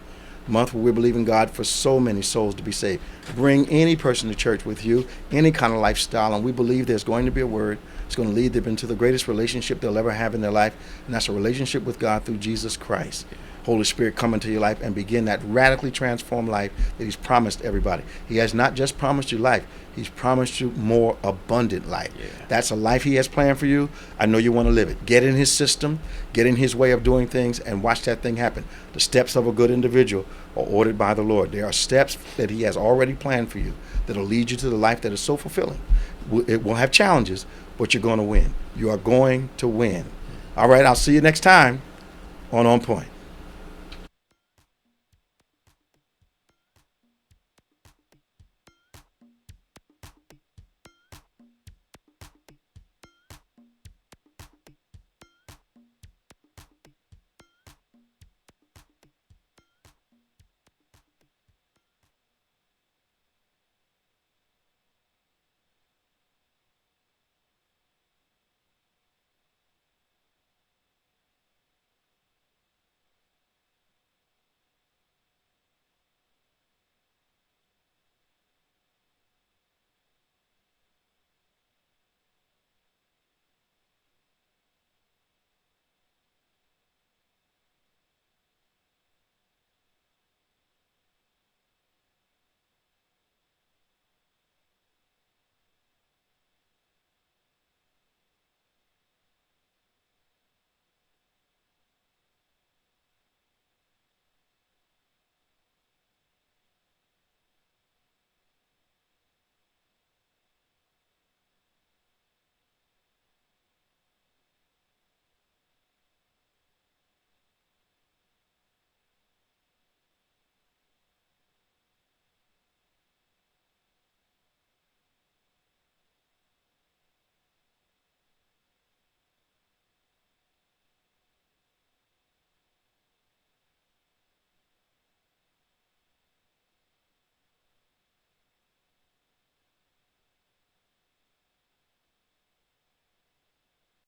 where we believe in God for so many souls to be saved. Bring any person to church with you, any kind of lifestyle, and we believe there's going to be a word. It's going to lead them into the greatest relationship they'll ever have in their life, and that's a relationship with God through Jesus Christ. Holy Spirit come into your life and begin that radically transformed life that he's promised everybody. He has not just promised you life, he's promised you more abundant life. Yeah. That's a life he has planned for you. I know you want to live it. Get in his system, get in his way of doing things, and watch that thing happen. The steps of a good individual are ordered by the Lord. There are steps that he has already planned for you that will lead you to the life that is so fulfilling. It will have challenges, but you're going to win. You are going to win. All right, I'll see you next time on OnPointe.